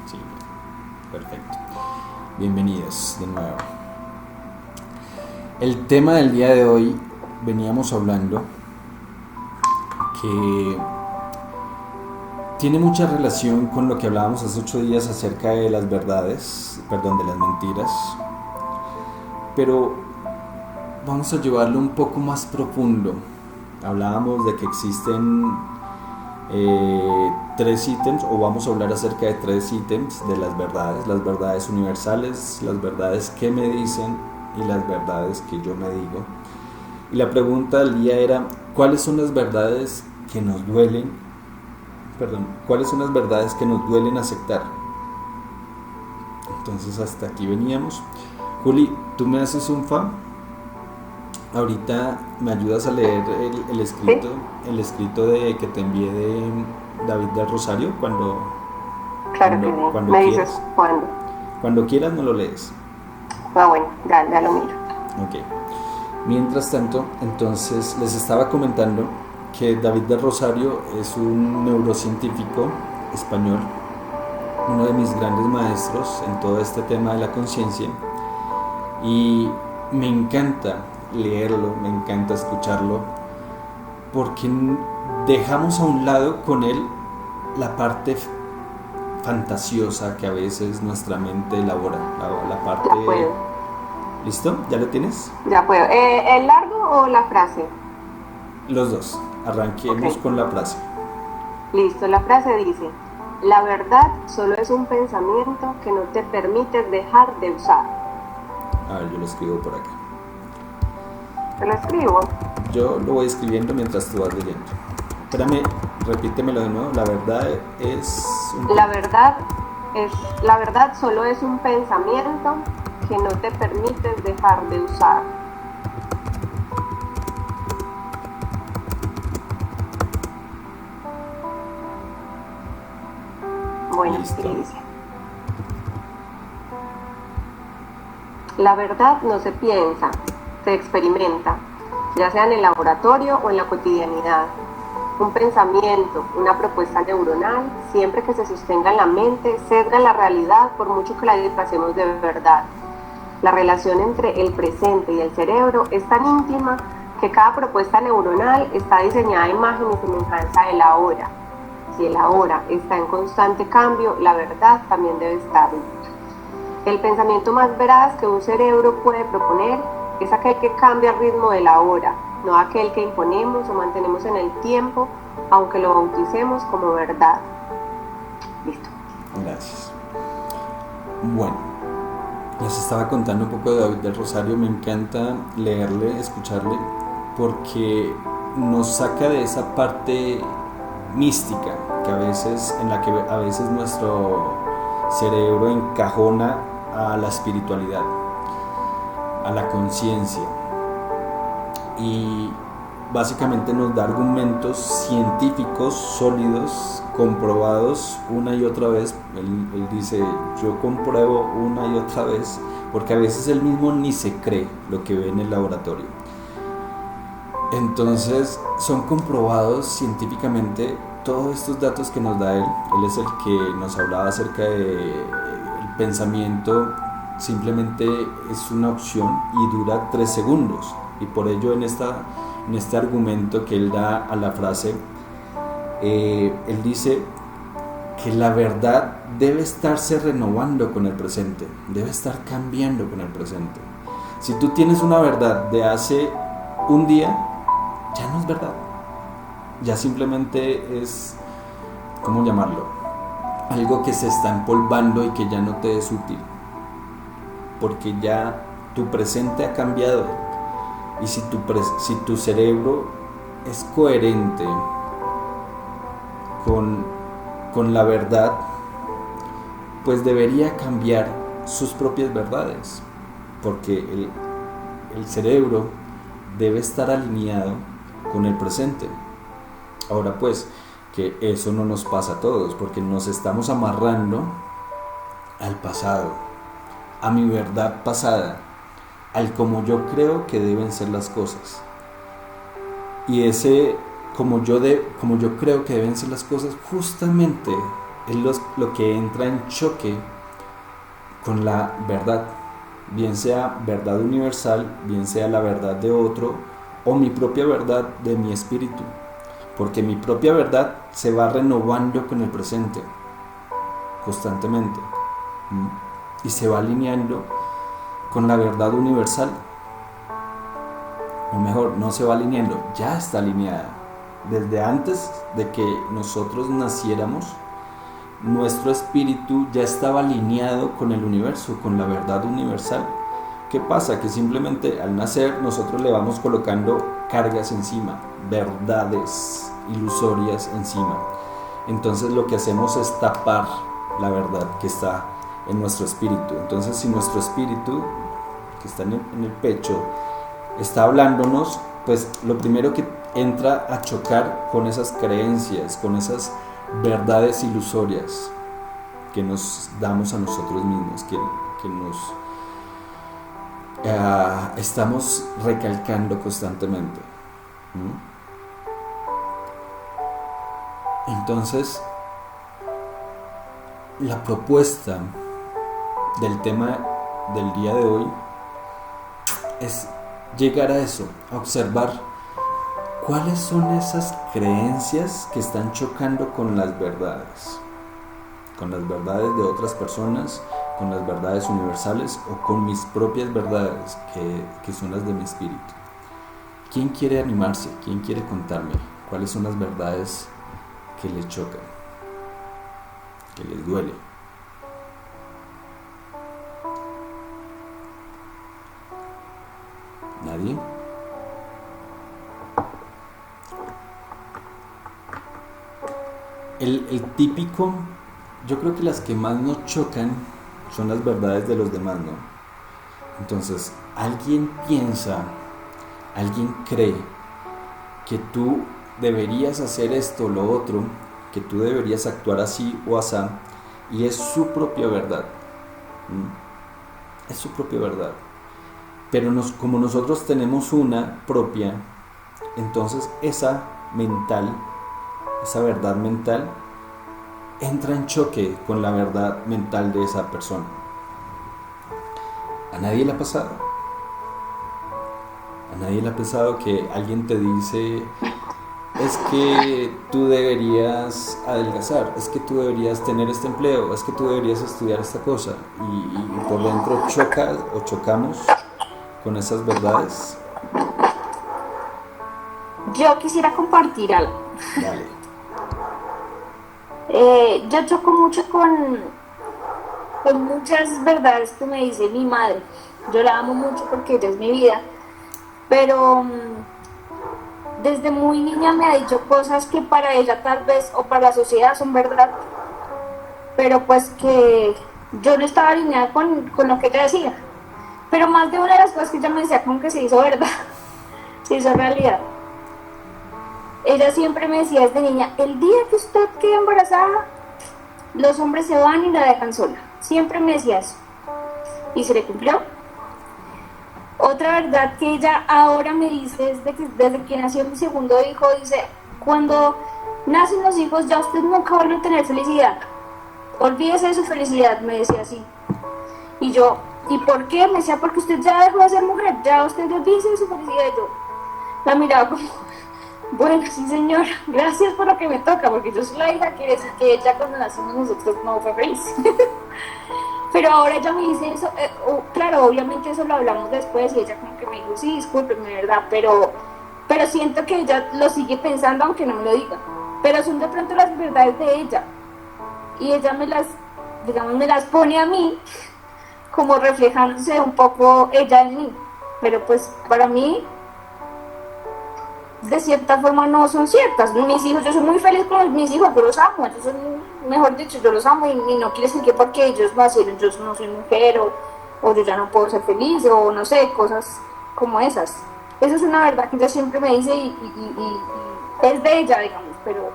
Sí, perfecto. Bienvenidos de nuevo. El tema del día de hoy veníamos hablando que tiene mucha relación con lo que hablábamos hace 8 días acerca de las verdades, de las mentiras, pero vamos a llevarlo un poco más profundo. Hablábamos de que existen 3 ítems, o vamos a hablar acerca de 3 ítems de las verdades universales, las verdades que me dicen y las verdades que yo me digo. Y la pregunta del día era, ¿cuáles son las verdades que nos duelen? ¿Cuáles son las verdades que nos duelen aceptar? Entonces hasta aquí veníamos. Juli, ¿tú me haces un favor? Ahorita me ayudas a leer el escrito, ¿Sí? el escrito que te envié de David del Rosario cuando Claro que sí. cuando Me dices quieras. cuándo. Cuando quieras me lo lees. Ah, bueno, ya lo miro. Ok. Mientras tanto, entonces les estaba comentando que David del Rosario es un neurocientífico español, uno de mis grandes maestros en todo este tema de la conciencia, y me encanta leerlo, me encanta escucharlo, porque dejamos a un lado con él la parte fantasiosa que a veces nuestra mente elabora, la parte... Ya puedo. ¿Listo? ¿Ya lo tienes? Ya puedo. ¿El largo o la frase? Los dos. Ok, Arranquemos con la frase. listo. La frase dice, la verdad solo es un pensamiento que no te permite dejar de usar. A ver, yo lo escribo por acá. Te lo escribo. Yo lo voy escribiendo mientras tú vas leyendo. Espérame, repítemelo de nuevo. La verdad es... La verdad la verdad solo es un pensamiento que no te permite dejar de usar. Bueno, Listo. y dice, la verdad no se piensa, se experimenta, ya sea en el laboratorio o en la cotidianidad. Un pensamiento, una propuesta neuronal, siempre que se sostenga en la mente, sesga la realidad por mucho que la disfracemos de verdad. La relación entre el presente y el cerebro es tan íntima que cada propuesta neuronal está diseñada a imagen y semejanza del ahora. Si el ahora está en constante cambio, la verdad también debe estarlo. El pensamiento más veraz que un cerebro puede proponer es aquel que cambia el ritmo del ahora, no aquel que imponemos o mantenemos en el tiempo, aunque lo bauticemos como verdad. Listo. Gracias. Bueno, les estaba contando un poco de David del Rosario. Me encanta leerle, escucharle, porque nos saca de esa parte mística que en la que a veces nuestro cerebro encajona a la espiritualidad, a la conciencia, y básicamente nos da argumentos científicos sólidos, comprobados una y otra vez. Él dice, yo compruebo una y otra vez, porque a veces él mismo ni se cree lo que ve en el laboratorio. Entonces son comprobados científicamente todos estos datos que nos da él. Él es el que nos hablaba acerca de el pensamiento simplemente es una opción y dura 3 segundos, y por ello en este argumento que él da a la frase, él dice que la verdad debe estarse renovando con el presente, debe estar cambiando con el presente. Si tú tienes una verdad de hace un día, ya no es verdad, ya simplemente es, ¿cómo llamarlo?, algo que se está empolvando y que ya no te es útil, porque ya tu presente ha cambiado. Y si tu cerebro es coherente con la verdad, pues debería cambiar sus propias verdades, porque el cerebro debe estar alineado con el presente. Ahora pues, que eso no nos pasa a todos, porque nos estamos amarrando al pasado, a mi verdad pasada, al como yo creo que deben ser las cosas. Y ese como yo creo que deben ser las cosas, justamente es lo que entra en choque con la verdad, bien sea verdad universal, bien sea la verdad de otro o mi propia verdad de mi espíritu, porque mi propia verdad se va renovando con el presente constantemente y se va alineando con la verdad universal, o mejor, no se va alineando, ya está alineada desde antes de que nosotros naciéramos. Nuestro espíritu ya estaba alineado con el universo, con la verdad universal. ¿Qué pasa? Que simplemente al nacer nosotros le vamos colocando cargas encima, verdades ilusorias encima. Entonces lo que hacemos es tapar la verdad que está en nuestro espíritu. Entonces si nuestro espíritu, que está en el pecho, está hablándonos, pues lo primero que entra a chocar con esas creencias, con esas verdades ilusorias que nos damos a nosotros mismos, que nos estamos recalcando constantemente. Entonces, la propuesta del tema del día de hoy es llegar a eso, a observar cuáles son esas creencias que están chocando con las verdades de otras personas, con las verdades universales o con mis propias verdades que son las de mi espíritu. ¿Quién quiere animarse? ¿Quién quiere contarme cuáles son las verdades que les chocan, que les duele? ¿Nadie? El típico, yo creo que las que más nos chocan son las verdades de los demás, ¿no? Entonces, alguien piensa, alguien cree que tú deberías hacer esto o lo otro, que tú deberías actuar así o asá, y es su propia verdad. Es su propia verdad. Pero como nosotros tenemos una propia, entonces esa verdad mental entra en choque con la verdad mental de esa persona. ¿A nadie le ha pasado? ¿A nadie le ha pasado que alguien te dice: es que tú deberías adelgazar, es que tú deberías tener este empleo, es que tú deberías estudiar esta cosa, y por dentro chocas o chocamos con esas verdades? Yo quisiera compartir algo. Dale. Yo choco mucho con muchas verdades que me dice mi madre. Yo la amo mucho porque ella es mi vida, pero desde muy niña me ha dicho cosas que para ella tal vez o para la sociedad son verdad, pero pues que yo no estaba alineada con lo que ella decía. Pero más de una de las cosas que ella me decía como que se hizo verdad, se hizo realidad. Ella siempre me decía desde niña: el día que usted quede embarazada, los hombres se van y la dejan sola. Siempre me decía eso. Y se le cumplió. Otra verdad que ella ahora me dice desde que nació mi segundo hijo, dice: cuando nacen los hijos ya usted nunca vuelve a tener felicidad. Olvídese de su felicidad, me decía así. Y yo: ¿y por qué? Me decía: porque usted ya dejó de ser mujer, ya usted olvídese de su felicidad. Y yo la miraba como: bueno, sí señor, gracias por lo que me toca, porque yo soy la hija, quiere decir que ella cuando nacimos nosotros no fue feliz. Pero ahora ella me dice eso, claro, obviamente eso lo hablamos después y ella como que me dijo: sí, discúlpeme, de verdad, pero siento que ella lo sigue pensando aunque no me lo diga. Pero son de pronto las verdades de ella y ella me las pone a mí como reflejándose un poco ella en mí. Pero pues para mí, de cierta forma, no son ciertas. Mis hijos, yo soy muy feliz con mis hijos, yo los amo, ellos son, mejor dicho, yo los amo, y no quiere decir que porque ellos nacieron yo no soy mujer o yo ya no puedo ser feliz, o no sé, cosas como esas. Esa es una verdad que ella siempre me dice y es de ella, digamos, pero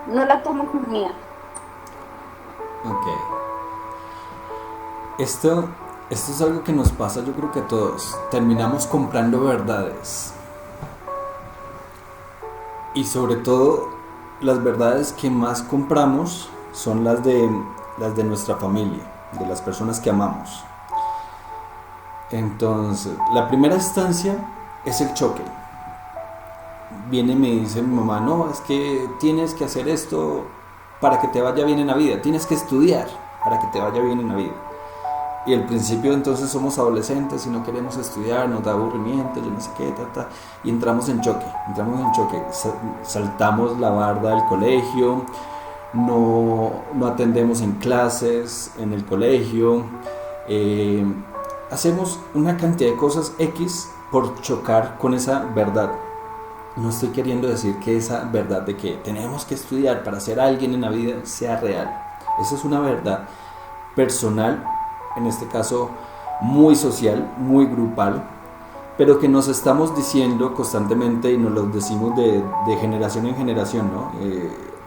no la tomo como mía. Ok. Esto es algo que nos pasa, yo creo que a todos. Terminamos comprando verdades. Y sobre todo, las verdades que más compramos son las de nuestra familia, de las personas que amamos. Entonces, la primera instancia es el choque. Viene y me dice mi mamá, no, es que tienes que hacer esto para que te vaya bien en la vida, tienes que estudiar para que te vaya bien en la vida. Y al principio entonces somos adolescentes y no queremos estudiar, nos da aburrimiento, yo no sé qué, y entramos en choque, saltamos la barda del colegio, no atendemos en clases, en el colegio, hacemos una cantidad de cosas X por chocar con esa verdad. No estoy queriendo decir que esa verdad de que tenemos que estudiar para ser alguien en la vida sea real. Esa es una verdad personal, en este caso muy social, muy grupal, pero que nos estamos diciendo constantemente y nos lo decimos de generación en generación, ¿no?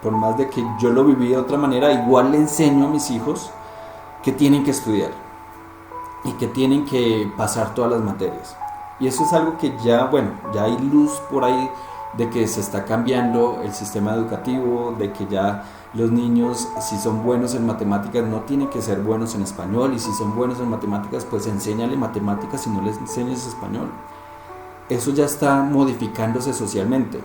Por más de que yo lo viví de otra manera, igual le enseño a mis hijos que tienen que estudiar y que tienen que pasar todas las materias. Y eso es algo que ya hay luz por ahí de que se está cambiando el sistema educativo, de que ya los niños, si son buenos en matemáticas, no tienen que ser buenos en español, y si son buenos en matemáticas, pues enséñale matemáticas y no les enseñes español. Eso ya está modificándose socialmente,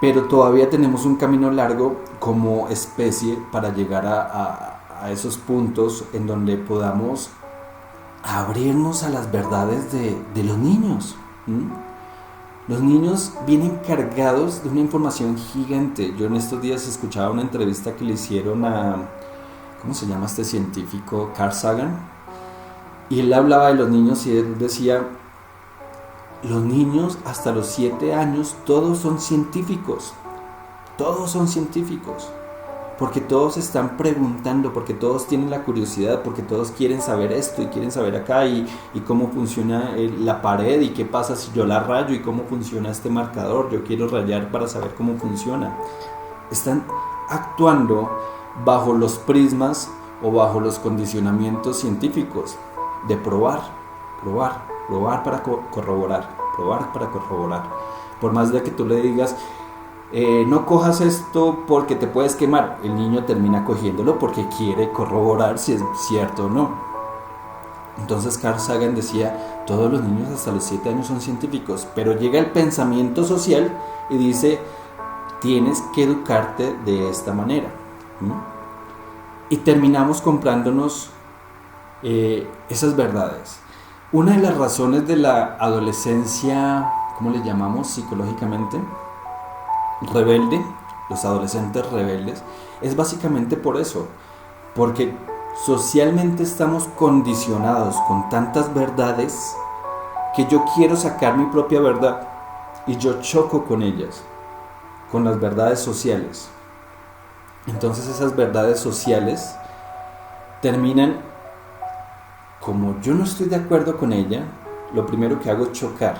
pero todavía tenemos un camino largo como especie para llegar a esos puntos en donde podamos abrirnos a las verdades de los niños. Los niños vienen cargados de una información gigante. Yo en estos días escuchaba una entrevista que le hicieron a, ¿cómo se llama este científico? Carl Sagan. Y él hablaba de los niños y él decía, los niños hasta los 7 años todos son científicos. Todos son científicos. Porque todos están preguntando, porque todos tienen la curiosidad, porque todos quieren saber esto y quieren saber acá y cómo funciona la pared y qué pasa si yo la rayo y cómo funciona este marcador. Yo quiero rayar para saber cómo funciona. Están actuando bajo los prismas o bajo los condicionamientos científicos de probar para corroborar. Por más de que tú le digas, no cojas esto porque te puedes quemar, el niño termina cogiéndolo porque quiere corroborar si es cierto o no. Entonces Carl Sagan decía, todos los niños hasta los 7 años son científicos, pero llega el pensamiento social y dice, tienes que educarte de esta manera. Y terminamos comprándonos esas verdades. Una de las razones de la adolescencia, ¿cómo le llamamos psicológicamente? Rebelde, los adolescentes rebeldes, es básicamente por eso, porque socialmente estamos condicionados con tantas verdades que yo quiero sacar mi propia verdad y yo choco con ellas, con las verdades sociales. Entonces esas verdades sociales terminan, como yo no estoy de acuerdo con ella, lo primero que hago es chocar,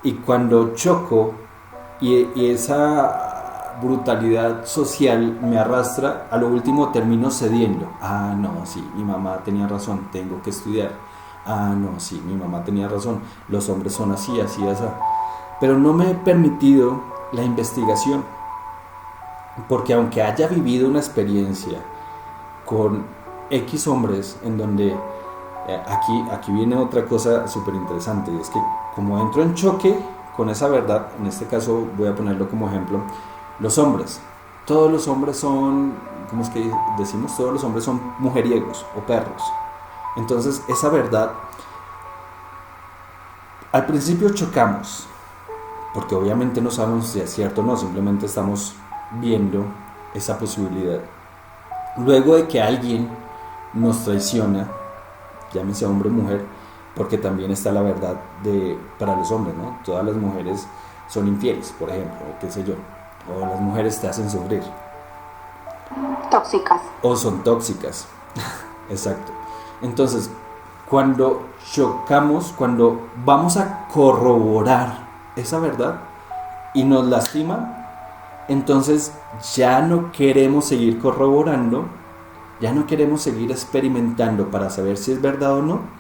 y cuando choco y esa brutalidad social me arrastra, a lo último termino cediendo. Ah, no, sí, mi mamá tenía razón, tengo que estudiar. Ah, no, sí, mi mamá tenía razón, los hombres son así, así, así. Pero no me he permitido la investigación, porque aunque haya vivido una experiencia con X hombres, en donde aquí viene otra cosa súper interesante, y es que como entro en choque con esa verdad, en este caso voy a ponerlo como ejemplo, los hombres, todos los hombres son, ¿cómo es que decimos? Todos los hombres son mujeriegos o perros. Entonces esa verdad, al principio chocamos, porque obviamente no sabemos si es cierto o no, simplemente estamos viendo esa posibilidad. Luego de que alguien nos traiciona, llámese hombre o mujer, porque también está la verdad para los hombres, ¿no? Todas las mujeres son infieles, por ejemplo, o qué sé yo, o las mujeres te hacen sufrir. Tóxicas. O son tóxicas, exacto. Entonces, cuando chocamos, cuando vamos a corroborar esa verdad y nos lastima, entonces ya no queremos seguir corroborando, ya no queremos seguir experimentando para saber si es verdad o no,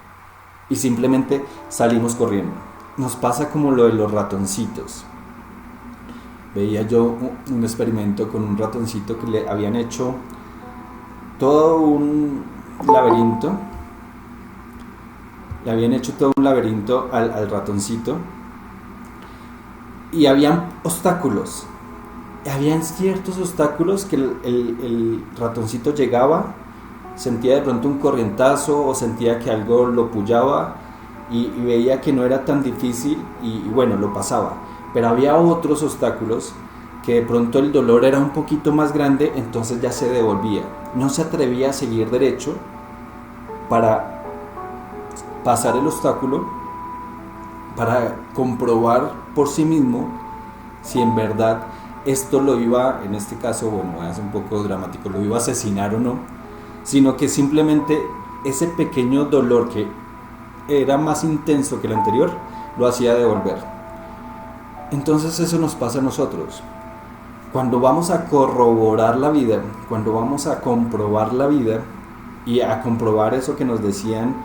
y simplemente salimos corriendo. Nos pasa como lo de los ratoncitos. veía yo un experimento con un ratoncito que le habían hecho todo un laberinto. Le habían hecho todo un laberinto al ratoncito y habían obstáculos. Habían ciertos obstáculos que el ratoncito llegaba, sentía de pronto un corrientazo o sentía que algo lo pullaba y veía que no era tan difícil y bueno, lo pasaba. Pero había otros obstáculos que de pronto el dolor era un poquito más grande, entonces ya se devolvía. No se atrevía a seguir derecho para pasar el obstáculo, para comprobar por sí mismo si en verdad esto lo iba, en este caso, bueno, es un poco dramático, lo iba a asesinar o no, sino que simplemente ese pequeño dolor que era más intenso que el anterior, lo hacía devolver. Entonces eso nos pasa a nosotros. Cuando vamos a corroborar la vida, cuando vamos a comprobar la vida y a comprobar eso que nos decían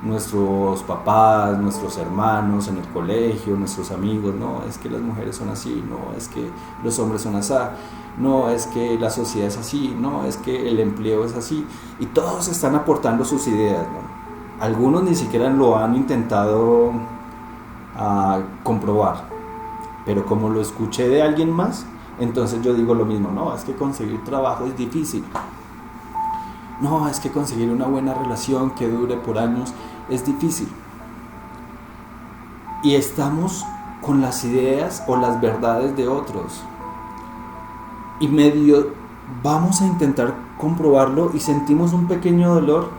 nuestros papás, nuestros hermanos en el colegio, nuestros amigos, no, es que las mujeres son así, no, es que los hombres son así, no, es que la sociedad es así, no, es que el empleo es así, y todos están aportando sus ideas, ¿no? Algunos ni siquiera lo han intentado comprobar, pero como lo escuché de alguien más, entonces yo digo lo mismo, no, es que conseguir trabajo es difícil. No, es que conseguir una buena relación que dure por años es difícil. Y estamos con las ideas o las verdades de otros. Y medio vamos a intentar comprobarlo y sentimos un pequeño dolor,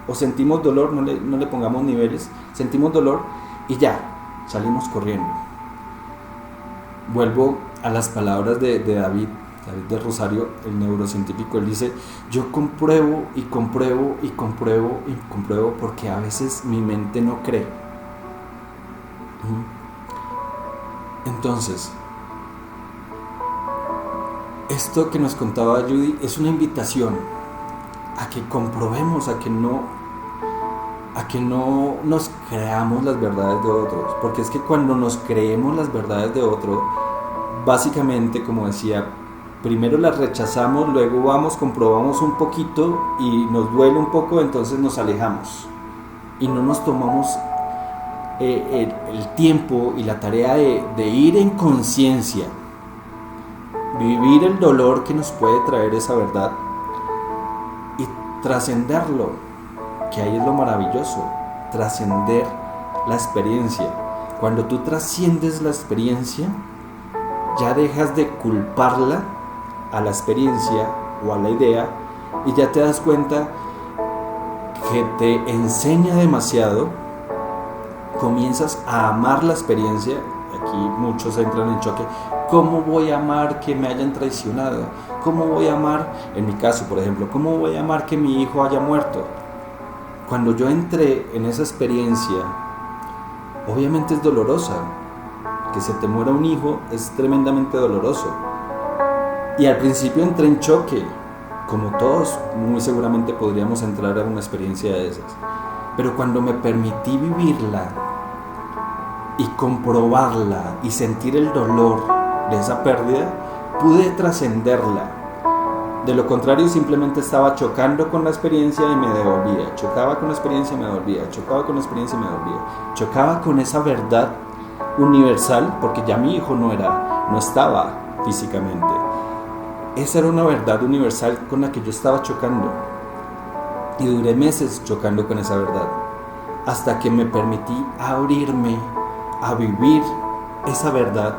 o sentimos dolor, no le pongamos niveles, sentimos dolor y ya, salimos corriendo. Vuelvo a las palabras de David de Rosario, el neurocientífico. Él dice: yo compruebo y compruebo y compruebo y compruebo porque a veces mi mente no cree. Entonces, esto que nos contaba Judy es una invitación a que comprobemos, a que no nos creamos las verdades de otros, porque es que cuando nos creemos las verdades de otro, básicamente, como decía, primero las rechazamos, luego vamos, comprobamos un poquito y nos duele un poco, entonces nos alejamos y no nos tomamos el tiempo y la tarea de ir en conciencia, vivir el dolor que nos puede traer esa verdad y trascenderlo, que ahí es lo maravilloso, trascender la experiencia. Cuando tú trasciendes la experiencia, ya dejas de culparla a la experiencia o a la idea y ya te das cuenta que te enseña demasiado, comienzas a amar la experiencia. Aquí muchos entran en choque: ¿cómo voy a amar que me hayan traicionado? ¿Cómo voy a amar, en mi caso por ejemplo, cómo voy a amar que mi hijo haya muerto? Cuando yo entré en esa experiencia, obviamente es dolorosa, que se te muera un hijo es tremendamente doloroso. Y al principio entré en choque, como todos muy seguramente podríamos entrar a una experiencia de esas. Pero cuando me permití vivirla y comprobarla y sentir el dolor de esa pérdida, pude trascenderla. De lo contrario, simplemente estaba chocando con la experiencia y me devolvía. Chocaba con la experiencia y me devolvía. Chocaba con la experiencia y me devolvía. Chocaba con esa verdad universal, porque ya mi hijo no estaba físicamente. Esa era una verdad universal con la que yo estaba chocando. Y duré meses chocando con esa verdad, hasta que me permití abrirme a vivir esa verdad,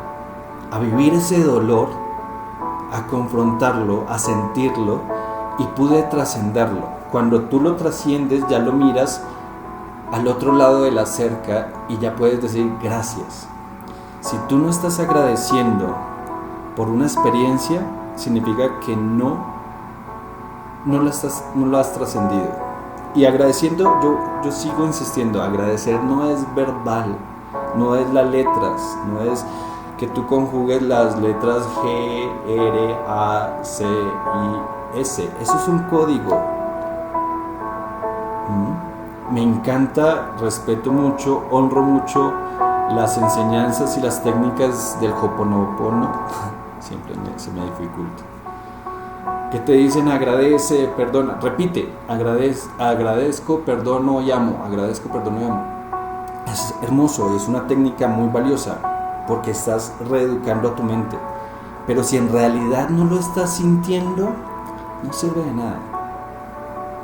a vivir ese dolor, a confrontarlo, a sentirlo, y pude trascenderlo. Cuando tú lo trasciendes, ya lo miras al otro lado de la cerca y ya puedes decir gracias. Si tú no estás agradeciendo por una experiencia, significa que no lo has trascendido. Y agradeciendo, yo sigo insistiendo, agradecer no es verbal, no es las letras, no es que tú conjugues las letras G, R, A, C, I, S. Eso es un código. Me encanta, respeto mucho, honro mucho las enseñanzas y las técnicas del Ho'oponopono, se me dificulta. ¿Qué te dicen? Agradece, perdona. Repite, agradezco, perdono y amo. Agradezco, perdono y amo. Es hermoso, es una técnica muy valiosa porque estás reeducando a tu mente. Pero si en realidad no lo estás sintiendo, no sirve de nada.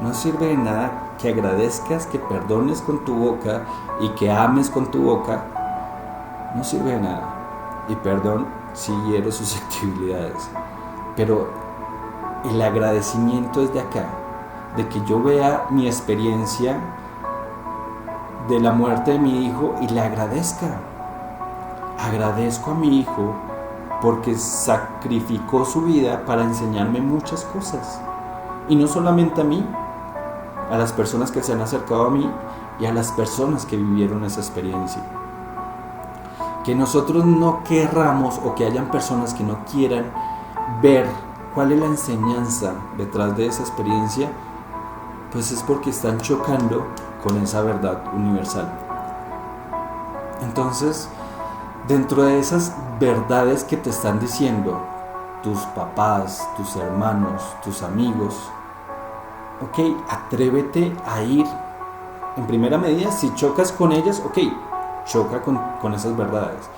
No sirve de nada que agradezcas, que perdones con tu boca y que ames con tu boca. No sirve de nada. Y perdón si hiero susceptibilidades. Pero el agradecimiento es de acá, de que yo vea mi experiencia de la muerte de mi hijo y le agradezca. Agradezco a mi hijo porque sacrificó su vida para enseñarme muchas cosas. Y no solamente a mí, a las personas que se han acercado a mí y a las personas que vivieron esa experiencia. Que nosotros no querramos o que hayan personas que no quieran ver cuál es la enseñanza detrás de esa experiencia, pues es porque están chocando con esa verdad universal. Entonces, dentro de esas verdades que te están diciendo tus papás, tus hermanos, tus amigos, ok, atrévete a ir. En primera medida, si chocas con ellas, ok, choca con esas verdades.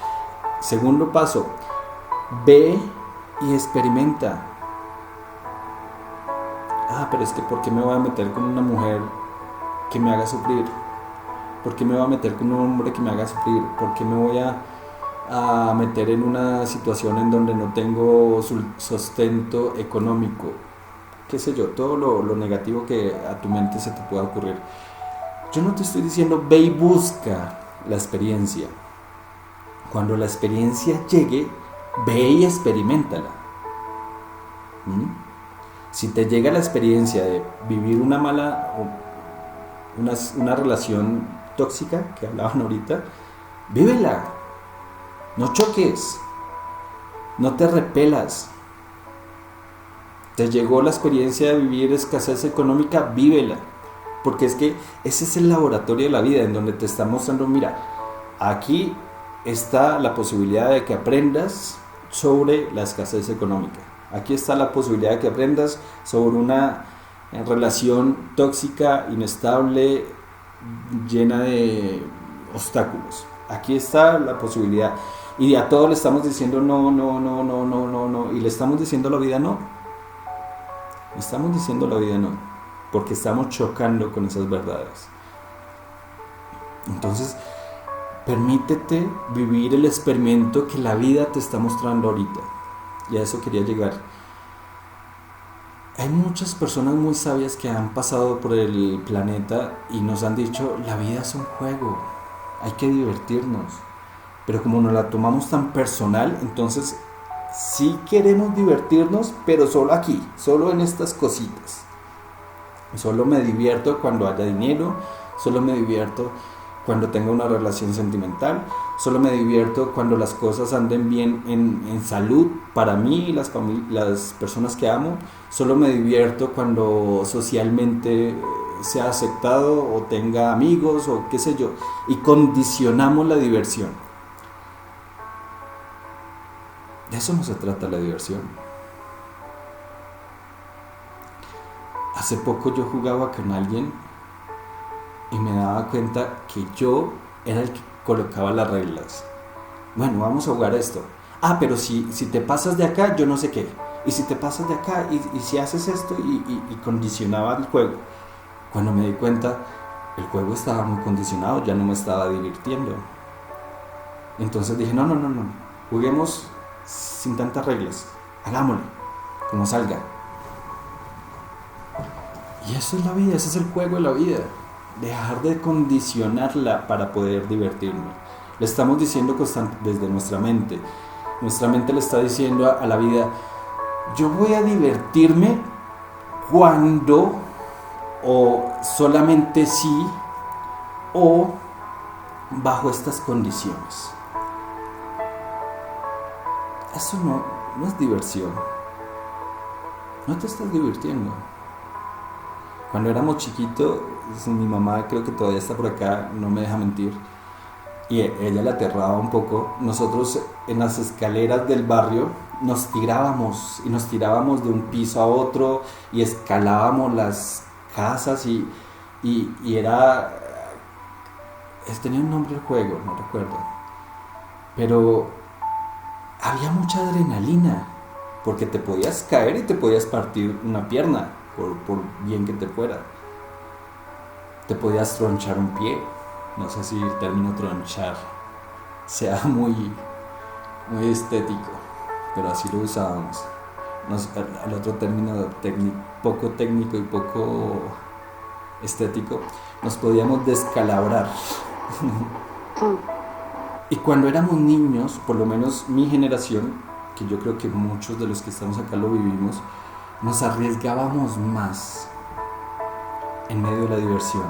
Segundo paso, ve y experimenta. Pero es que ¿por qué me voy a meter con una mujer que me haga sufrir? ¿Por qué me voy a meter con un hombre que me haga sufrir? ¿Por qué me voy a meter en una situación en donde no tengo sustento económico? Qué sé yo, todo lo negativo que a tu mente se te pueda ocurrir. Yo no te estoy diciendo ve y busca la experiencia. Cuando la experiencia llegue, ve y experiméntala. Si te llega la experiencia de vivir una relación tóxica, que hablaban ahorita, vívela. No choques. No te repelas. Te llegó la experiencia de vivir escasez económica, vívela. Porque es que ese es el laboratorio de la vida, en donde te está mostrando, mira, aquí está la posibilidad de que aprendas sobre la escasez económica. Aquí está la posibilidad de que aprendas sobre una relación tóxica, inestable, llena de obstáculos. Aquí está la posibilidad. Y a todos le estamos diciendo no. Y le estamos diciendo a la vida no. Le estamos diciendo a la vida no. Porque estamos chocando con esas verdades. Entonces, permítete vivir el experimento que la vida te está mostrando ahorita. Y a eso quería llegar. Hay muchas personas muy sabias que han pasado por el planeta y nos han dicho, la vida es un juego, hay que divertirnos. Pero como nos la tomamos tan personal, entonces sí queremos divertirnos, pero solo aquí, solo en estas cositas. Solo me divierto cuando haya dinero, solo me divierto cuando tenga una relación sentimental, solo me divierto cuando las cosas anden bien en salud para mí y las personas que amo, solo me divierto cuando socialmente sea aceptado o tenga amigos o qué sé yo, y condicionamos la diversión. De eso no se trata la diversión. Hace poco yo jugaba con alguien y me daba cuenta que yo era el que colocaba las reglas. Bueno, vamos a jugar esto. Pero si te pasas de acá, yo no sé qué. Y si te pasas de acá, y si haces esto, y condicionaba el juego. Cuando me di cuenta, el juego estaba muy condicionado, ya no me estaba divirtiendo. Entonces dije, no, juguemos sin tantas reglas. Hagámoslo, como salga. Y eso es la vida, ese es el juego de la vida. Dejar de condicionarla para poder divertirnos. Le estamos diciendo desde nuestra mente. Nuestra mente le está diciendo a la vida, yo voy a divertirme cuando, o solamente si, o bajo estas condiciones. Eso no es diversión. No te estás divirtiendo. Cuando éramos chiquitos, mi mamá creo que todavía está por acá, no me deja mentir, y ella le aterraba un poco. Nosotros en las escaleras del barrio nos tirábamos de un piso a otro y escalábamos las casas y era... tenía un nombre el juego, no recuerdo. Pero había mucha adrenalina, porque te podías caer y te podías partir una pierna, por bien que te fuera. Te podías tronchar un pie. No sé si el término tronchar sea muy estético, pero así lo usábamos. Al otro término poco técnico y poco estético, nos podíamos descalabrar. Y cuando éramos niños, por lo menos mi generación, que yo creo que muchos de los que estamos acá lo vivimos, nos arriesgábamos más en medio de la diversión,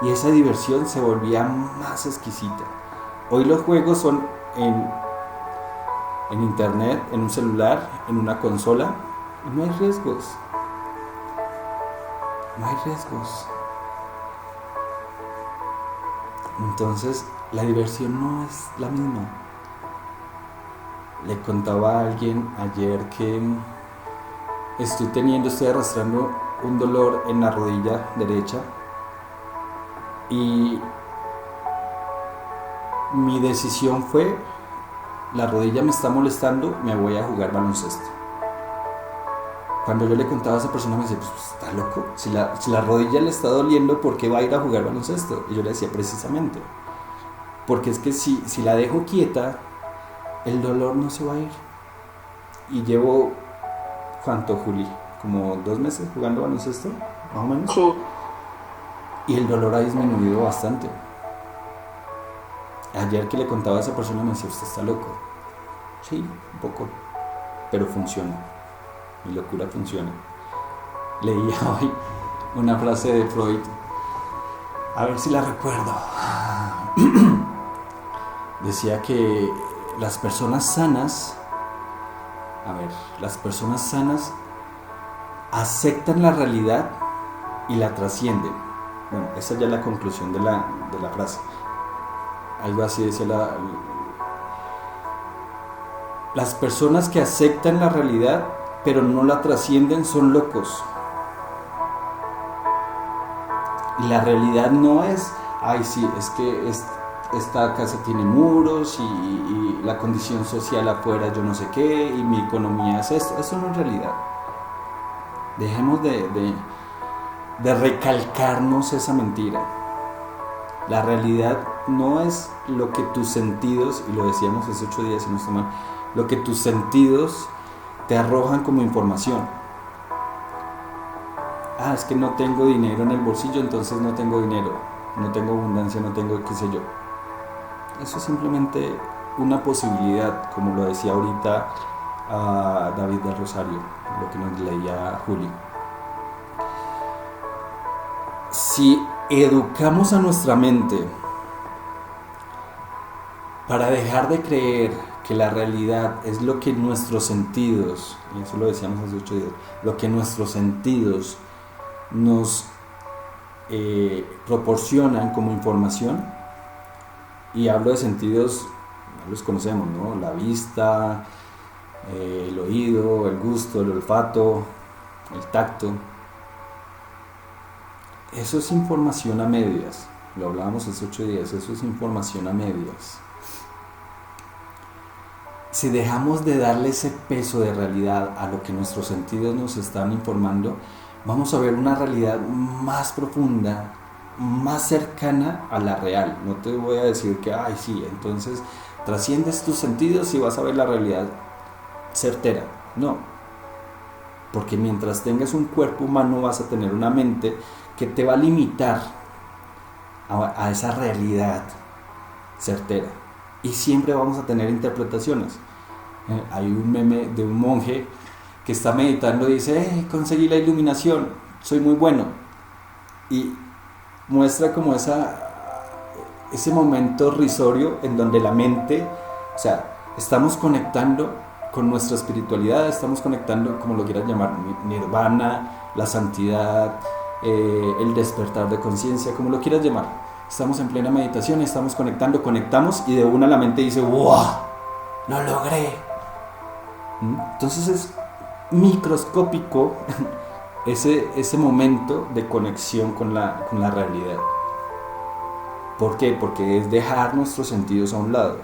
y esa diversión se volvía más exquisita. Hoy los juegos son en internet, en un celular, en una consola, y no hay riesgos. Entonces la diversión no es la misma. Le contaba a alguien ayer que estoy arrastrando un dolor en la rodilla derecha, y mi decisión fue: la rodilla me está molestando, me voy a jugar baloncesto. Cuando yo le contaba a esa persona, me decía, pues está loco, si la rodilla le está doliendo, ¿por qué va a ir a jugar baloncesto? Y yo le decía, precisamente, porque es que si la dejo quieta, el dolor no se va a ir. Y llevo, ¿cuánto, Juli? ¿Como 2 meses jugando baloncesto? Más o menos. Sí. Y el dolor ha disminuido bastante. Ayer que le contaba a esa persona, me decía, usted está loco. Sí, un poco, pero funciona. Mi locura funciona. Leía hoy una frase de Freud, a ver si la recuerdo. Decía que las personas sanas aceptan la realidad y la trascienden. Bueno, esa ya es la conclusión de la frase. Algo así decía las personas que aceptan la realidad pero no la trascienden son locos. Y la realidad no es, ay sí, es que esta casa tiene muros y la condición social afuera yo no sé qué y mi economía es esto. Eso no es realidad. Dejemos de recalcarnos esa mentira. La realidad no es lo que tus sentidos, y lo decíamos hace 8 días, si no estoy mal, lo que tus sentidos te arrojan como información. Es que no tengo dinero en el bolsillo, entonces no tengo dinero, no tengo abundancia, no tengo qué sé yo. Eso es simplemente una posibilidad, como lo decía ahorita a David del Rosario, lo que nos leía Juli. Si educamos a nuestra mente para dejar de creer que la realidad es lo que nuestros sentidos, y eso lo decíamos hace 8 días, lo que nuestros sentidos nos proporcionan como información, y hablo de sentidos, los conocemos, ¿no? La vista, el oído, el gusto, el olfato, el tacto. Eso es información a medias, lo hablábamos hace 8 días, eso es información a medias. Si dejamos de darle ese peso de realidad a lo que nuestros sentidos nos están informando, vamos a ver una realidad más profunda, más cercana a la real. No te voy a decir que, sí, entonces trasciendes tus sentidos y vas a ver la realidad certera. No, porque mientras tengas un cuerpo humano vas a tener una mente que te va a limitar a esa realidad certera. Y siempre vamos a tener interpretaciones. Hay un meme de un monje que está meditando y dice, conseguí la iluminación, soy muy bueno. Y muestra como ese momento risorio en donde la mente, o sea, estamos conectando con nuestra espiritualidad, estamos conectando, como lo quieras llamar, nirvana, la santidad, el despertar de conciencia, como lo quieras llamar. Estamos en plena meditación, estamos conectamos y de una la mente dice, ¡wow! ¡Lo logré! Entonces es microscópico ese momento de conexión con la realidad. ¿Por qué? Porque es dejar nuestros sentidos a un lado,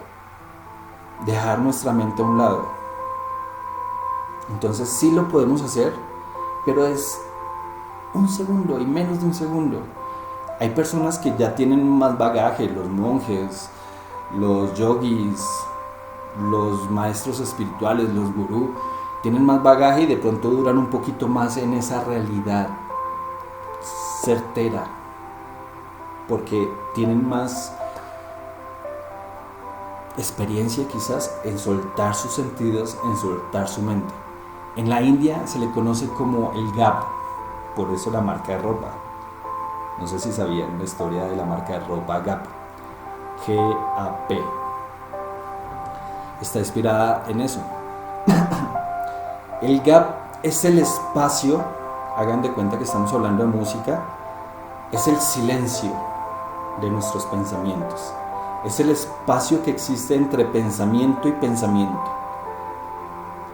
dejar nuestra mente a un lado. Entonces sí lo podemos hacer, pero es un segundo y menos de un segundo. Hay personas que ya tienen más bagaje, los monjes, los yogis, los maestros espirituales, los gurús, tienen más bagaje y de pronto duran un poquito más en esa realidad certera, porque tienen más experiencia quizás en soltar sus sentidos, en soltar su mente. En la India se le conoce como el Gap, por eso la marca de ropa. No sé si sabían la historia de la marca de ropa Gap, G-A-P. Está inspirada en eso. El Gap es el espacio, hagan de cuenta que estamos hablando de música, es el silencio de nuestros pensamientos. Es el espacio que existe entre pensamiento y pensamiento,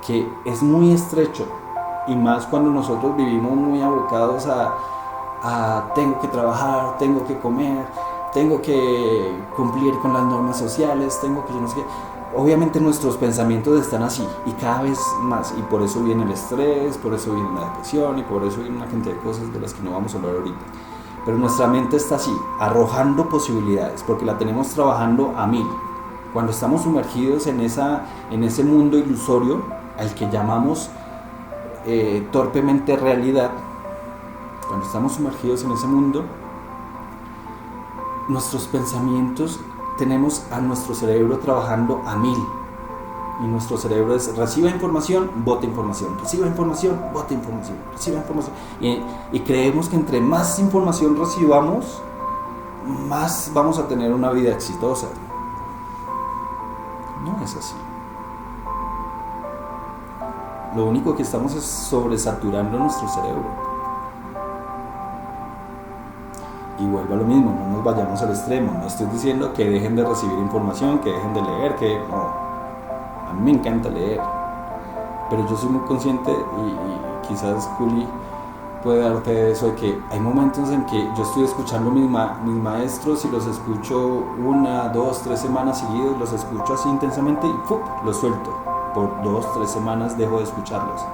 que es muy estrecho, y más cuando nosotros vivimos muy abocados a tengo que trabajar, tengo que comer, tengo que cumplir con las normas sociales, tengo que yo no sé qué. Obviamente nuestros pensamientos están así y cada vez más, y por eso viene el estrés, por eso viene la depresión y por eso viene una cantidad de cosas de las que no vamos a hablar ahorita. Pero nuestra mente está así, arrojando posibilidades, porque la tenemos trabajando a 1000. Cuando estamos sumergidos en ese mundo ilusorio al que llamamos torpemente realidad, cuando estamos sumergidos en ese mundo, nuestros pensamientos, tenemos a nuestro cerebro trabajando a 1000. Y nuestro cerebro recibe información, bota información, recibe información, bota información, recibe información. Y creemos que entre más información recibamos, más vamos a tener una vida exitosa. No es así. Lo único que estamos es sobresaturando nuestro cerebro. Y vuelvo a lo mismo, no nos vayamos al extremo. No estoy diciendo que dejen de recibir información, que dejen de leer, que no. A mí me encanta leer, pero yo soy muy consciente y quizás Juli puede darte de eso, de que hay momentos en que yo estoy escuchando mis maestros y los escucho 1, 2, 3 semanas seguidos, los escucho así intensamente y ¡pum!, los suelto. Por 2, 3 semanas dejo de escucharlos.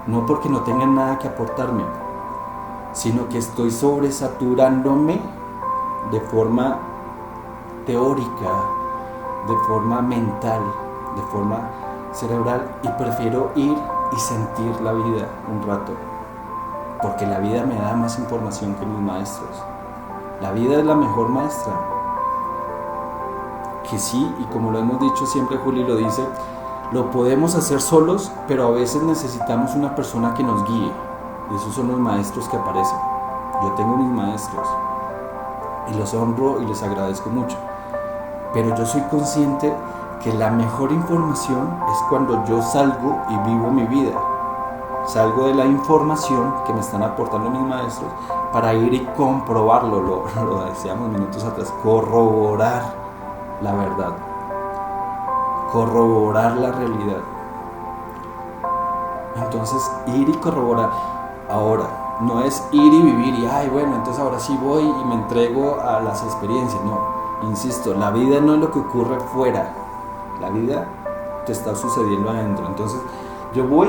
No porque no tengan nada que aportarme, sino que estoy sobresaturándome de forma teórica, de forma mental, de forma cerebral, y prefiero ir y sentir la vida un rato, porque la vida me da más información que mis maestros. La vida es la mejor maestra. Que sí, y como lo hemos dicho siempre, Juli lo dice, lo podemos hacer solos, pero a veces necesitamos una persona que nos guíe, y esos son los maestros que aparecen. Yo tengo mis maestros y los honro y les agradezco mucho, pero yo soy consciente que la mejor información es cuando yo salgo y vivo mi vida. Salgo de la información que me están aportando mis maestros para ir y comprobarlo, lo decíamos minutos atrás, corroborar la verdad, corroborar la realidad. Entonces, ir y corroborar. Ahora, no es ir y vivir y, ay, bueno, entonces ahora sí voy y me entrego a las experiencias. No, insisto, la vida no es lo que ocurre fuera. La vida te está sucediendo adentro. Entonces yo voy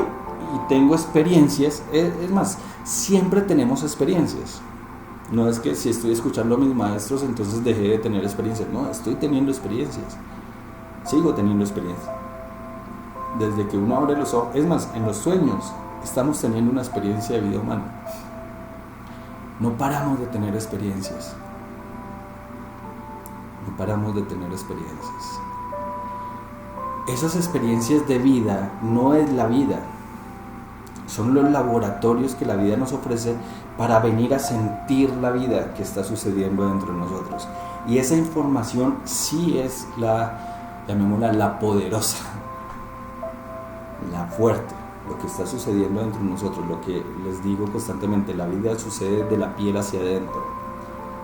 y tengo experiencias. Es más, siempre tenemos experiencias. No es que si estoy escuchando a mis maestros entonces dejé de tener experiencias. No, estoy teniendo experiencias. Sigo teniendo experiencias. Desde que uno abre los ojos. Es más, en los sueños estamos teniendo una experiencia de vida humana. No paramos de tener experiencias. No paramos de tener experiencias. Esas experiencias de vida no es la vida, son los laboratorios que la vida nos ofrece para venir a sentir la vida que está sucediendo dentro de nosotros. Y esa información sí es llamémosla la poderosa, la fuerte, lo que está sucediendo dentro de nosotros, lo que les digo constantemente, la vida sucede de la piel hacia adentro.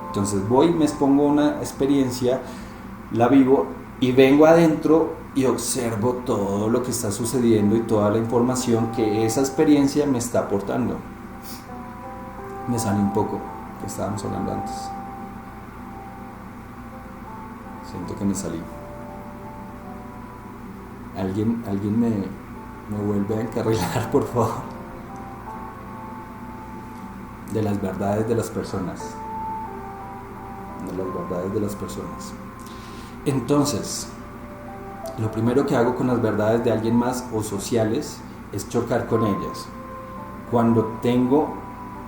Entonces voy, me expongo a una experiencia, la vivo y vengo adentro y observo todo lo que está sucediendo y toda la información que esa experiencia me está aportando. Me sale un poco, que estábamos hablando antes. Siento que me salí. Alguien me vuelve a encarrilar, por favor. De las verdades de las personas. De las verdades de las personas. Entonces, lo primero que hago con las verdades de alguien más o sociales es chocar con ellas. Cuando tengo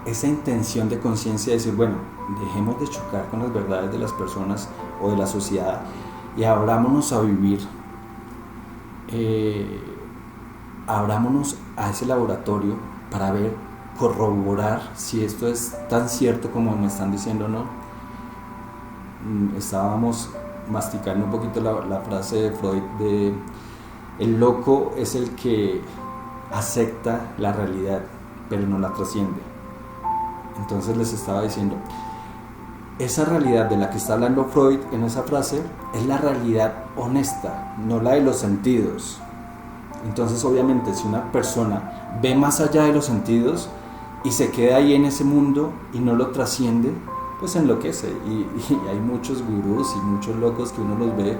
esa intención de conciencia de decir, bueno, dejemos de chocar con las verdades de las personas o de la sociedad y abrámonos a vivir, abrámonos a ese laboratorio para ver, corroborar si esto es tan cierto como me están diciendo o no. Estábamos masticando un poquito la frase de Freud de el loco es el que acepta la realidad pero no la trasciende. Entonces les estaba diciendo, esa realidad de la que está hablando Freud en esa frase es la realidad honesta, no la de los sentidos. Entonces obviamente si una persona ve más allá de los sentidos y se queda ahí en ese mundo y no lo trasciende, pues enloquece. Y hay muchos gurús y muchos locos que uno los ve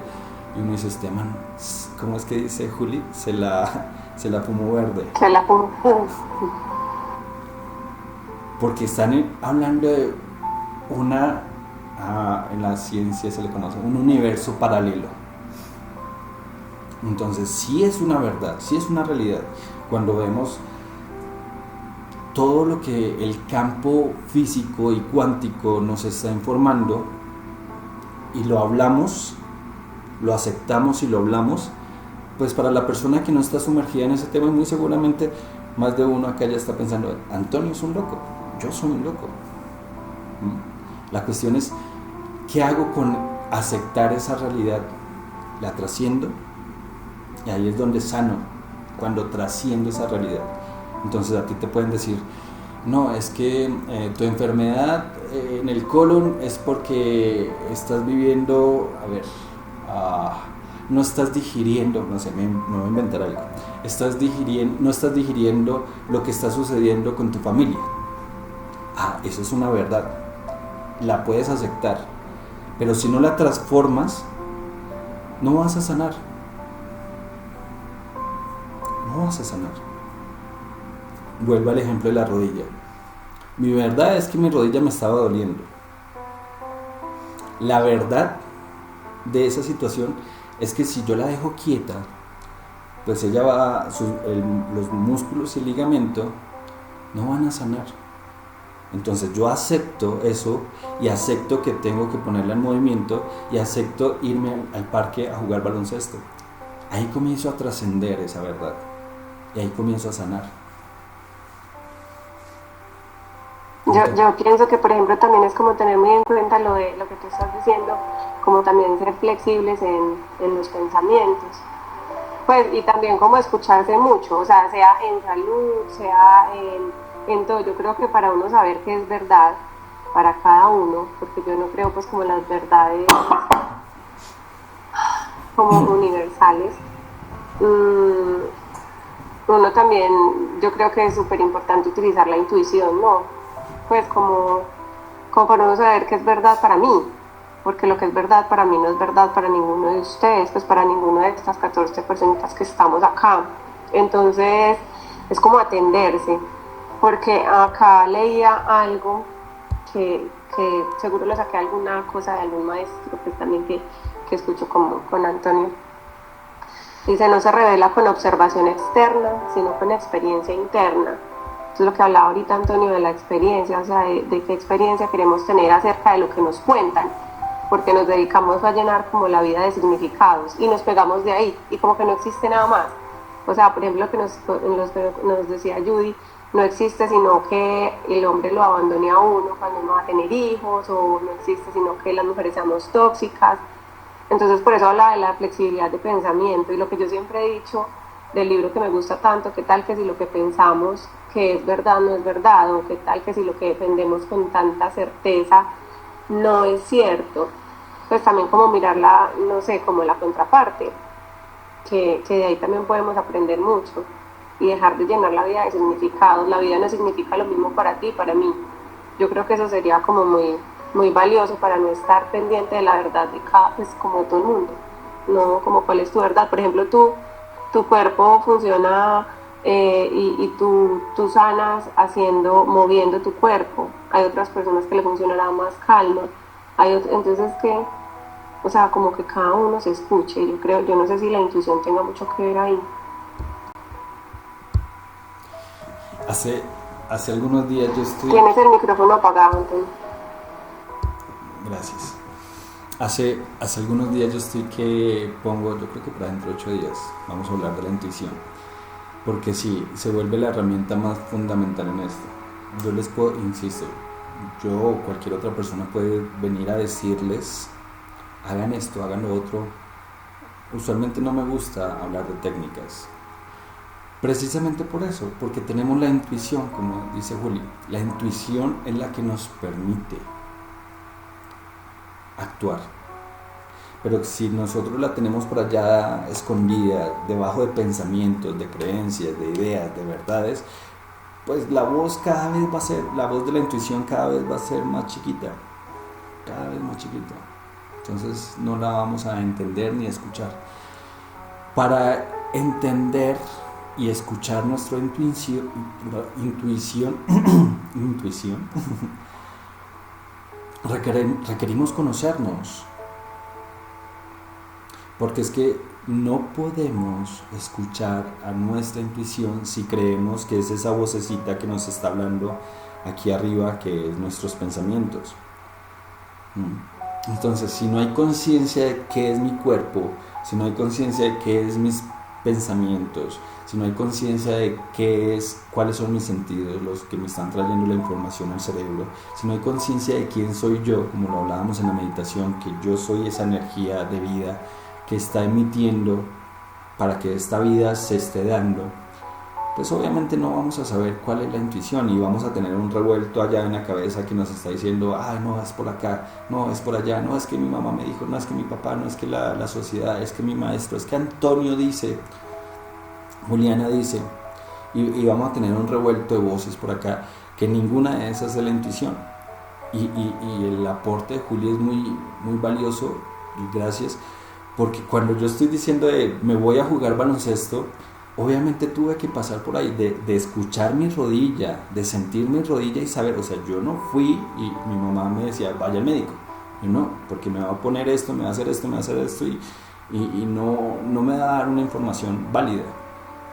y uno dice, este man, ¿cómo es que dice Juli? Se la fumó verde. Se la fumó. Porque están hablando de en la ciencia se le conoce, un universo paralelo. Entonces sí es una verdad, sí es una realidad. Cuando vemos todo lo que el campo físico y cuántico nos está informando y lo hablamos, lo aceptamos y lo hablamos, pues para la persona que no está sumergida en ese tema, muy seguramente más de uno acá ya está pensando, Antonio es un loco, yo soy un loco. La cuestión es, ¿qué hago con aceptar esa realidad? ¿La trasciendo? Y ahí es donde sano, cuando trasciendo esa realidad. Entonces a ti te pueden decir, no, es que tu enfermedad en el colon es porque estás viviendo, no estás digiriendo, no sé, me voy a inventar algo, no estás digiriendo lo que está sucediendo con tu familia. Eso es una verdad, la puedes aceptar, pero si no la transformas, no vas a sanar. No vas a sanar. Vuelvo al ejemplo de la rodilla. Mi verdad es que mi rodilla me estaba doliendo. La verdad de esa situación es que si yo la dejo quieta, pues ella los músculos y el ligamento no van a sanar. Entonces yo acepto eso y acepto que tengo que ponerla en movimiento y acepto irme al parque a jugar baloncesto. Ahí comienzo a trascender esa verdad y ahí comienzo a sanar. Yo pienso que, por ejemplo, también es como tener muy en cuenta lo que tú estás diciendo, como también ser flexibles en los pensamientos. Pues, y también como escucharse mucho, o sea en salud, sea en todo. Yo creo que para uno saber qué es verdad, para cada uno, porque yo no creo pues como las verdades como universales, uno también, yo creo que es súper importante utilizar la intuición, ¿no? Pues como para uno saber qué es verdad para mí, porque lo que es verdad para mí no es verdad para ninguno de ustedes, pues para ninguna de estas 14 personitas que estamos acá. Entonces es como atenderse, porque acá leía algo que seguro le saqué alguna cosa de algún maestro, pues también que escucho con Antonio. Dice, no se revela con observación externa, sino con experiencia interna. Eso es lo que hablaba ahorita Antonio de la experiencia, o sea, de qué experiencia queremos tener acerca de lo que nos cuentan, porque nos dedicamos a llenar como la vida de significados y nos pegamos de ahí y como que no existe nada más. O sea, por ejemplo, lo que nos decía Judy, no existe sino que el hombre lo abandone a uno cuando uno va a tener hijos, o no existe sino que las mujeres seamos tóxicas. Entonces por eso habla de la flexibilidad de pensamiento, y lo que yo siempre he dicho del libro que me gusta tanto, qué tal que si lo que pensamos que es verdad no es verdad, o qué tal que si lo que defendemos con tanta certeza no es cierto. pues también como mirarla, no sé, como la contraparte, que de ahí también podemos aprender mucho y dejar de llenar la vida de significados. La vida no significa lo mismo para ti y para mí. Yo creo que eso sería como muy valioso para no estar pendiente de la verdad de cada, pues como todo el mundo, no como cuál es tu verdad. Por ejemplo, tu cuerpo funciona y tú sanas moviendo tu cuerpo. Hay otras personas que le funcionará más calma. Entonces que, o sea, como que cada uno se escuche. Yo no sé si la intuición tenga mucho que ver ahí. Hace algunos días yo estoy... Tienes el micrófono apagado, entonces. Gracias. Hace algunos días yo estoy que pongo, yo creo que para dentro de 8 días, vamos a hablar de la intuición. Porque sí, se vuelve la herramienta más fundamental en esto. Yo les puedo, insisto, yo o cualquier otra persona puede venir a decirles, hagan esto, hagan lo otro. Usualmente no me gusta hablar de técnicas. Precisamente por eso, porque tenemos la intuición, como dice Juli. La intuición es la que nos permite actuar. Pero si nosotros la tenemos por allá escondida, debajo de pensamientos, de creencias, de ideas, de verdades, pues la voz cada vez va a ser, la voz de la intuición cada vez va a ser más chiquita, cada vez más chiquita. Entonces no la vamos a entender ni a escuchar. Para entender y escuchar nuestra intuición requerimos conocernos. Porque es que no podemos escuchar a nuestra intuición si creemos que es esa vocecita que nos está hablando aquí arriba, que es nuestros pensamientos. Entonces, si no hay conciencia de qué es mi cuerpo, si no hay conciencia de qué es mis pensamientos, si no hay conciencia de cuáles son mis sentidos, los que me están trayendo la información al cerebro, si no hay conciencia de quién soy yo, como lo hablábamos en la meditación, que yo soy esa energía de vida que está emitiendo para que esta vida se esté dando, pues obviamente no vamos a saber cuál es la intuición y vamos a tener un revuelto allá en la cabeza que nos está diciendo, ay, no, es por acá, no, es por allá, no, es que mi mamá me dijo, no, es que mi papá, no, es que la sociedad, es que mi maestro, es que Antonio dice, Juliana dice, y vamos a tener un revuelto de voces por acá, que ninguna de esas es la intuición. Y el aporte de Juli es muy valioso, y gracias. Porque cuando yo estoy diciendo me voy a jugar baloncesto, obviamente tuve que pasar por ahí, de escuchar mi rodilla, de sentir mi rodilla y saber, o sea, yo no fui y mi mamá me decía, vaya al médico. Y no, porque me va a poner esto, me va a hacer esto, me va a hacer esto y no me va a dar una información válida.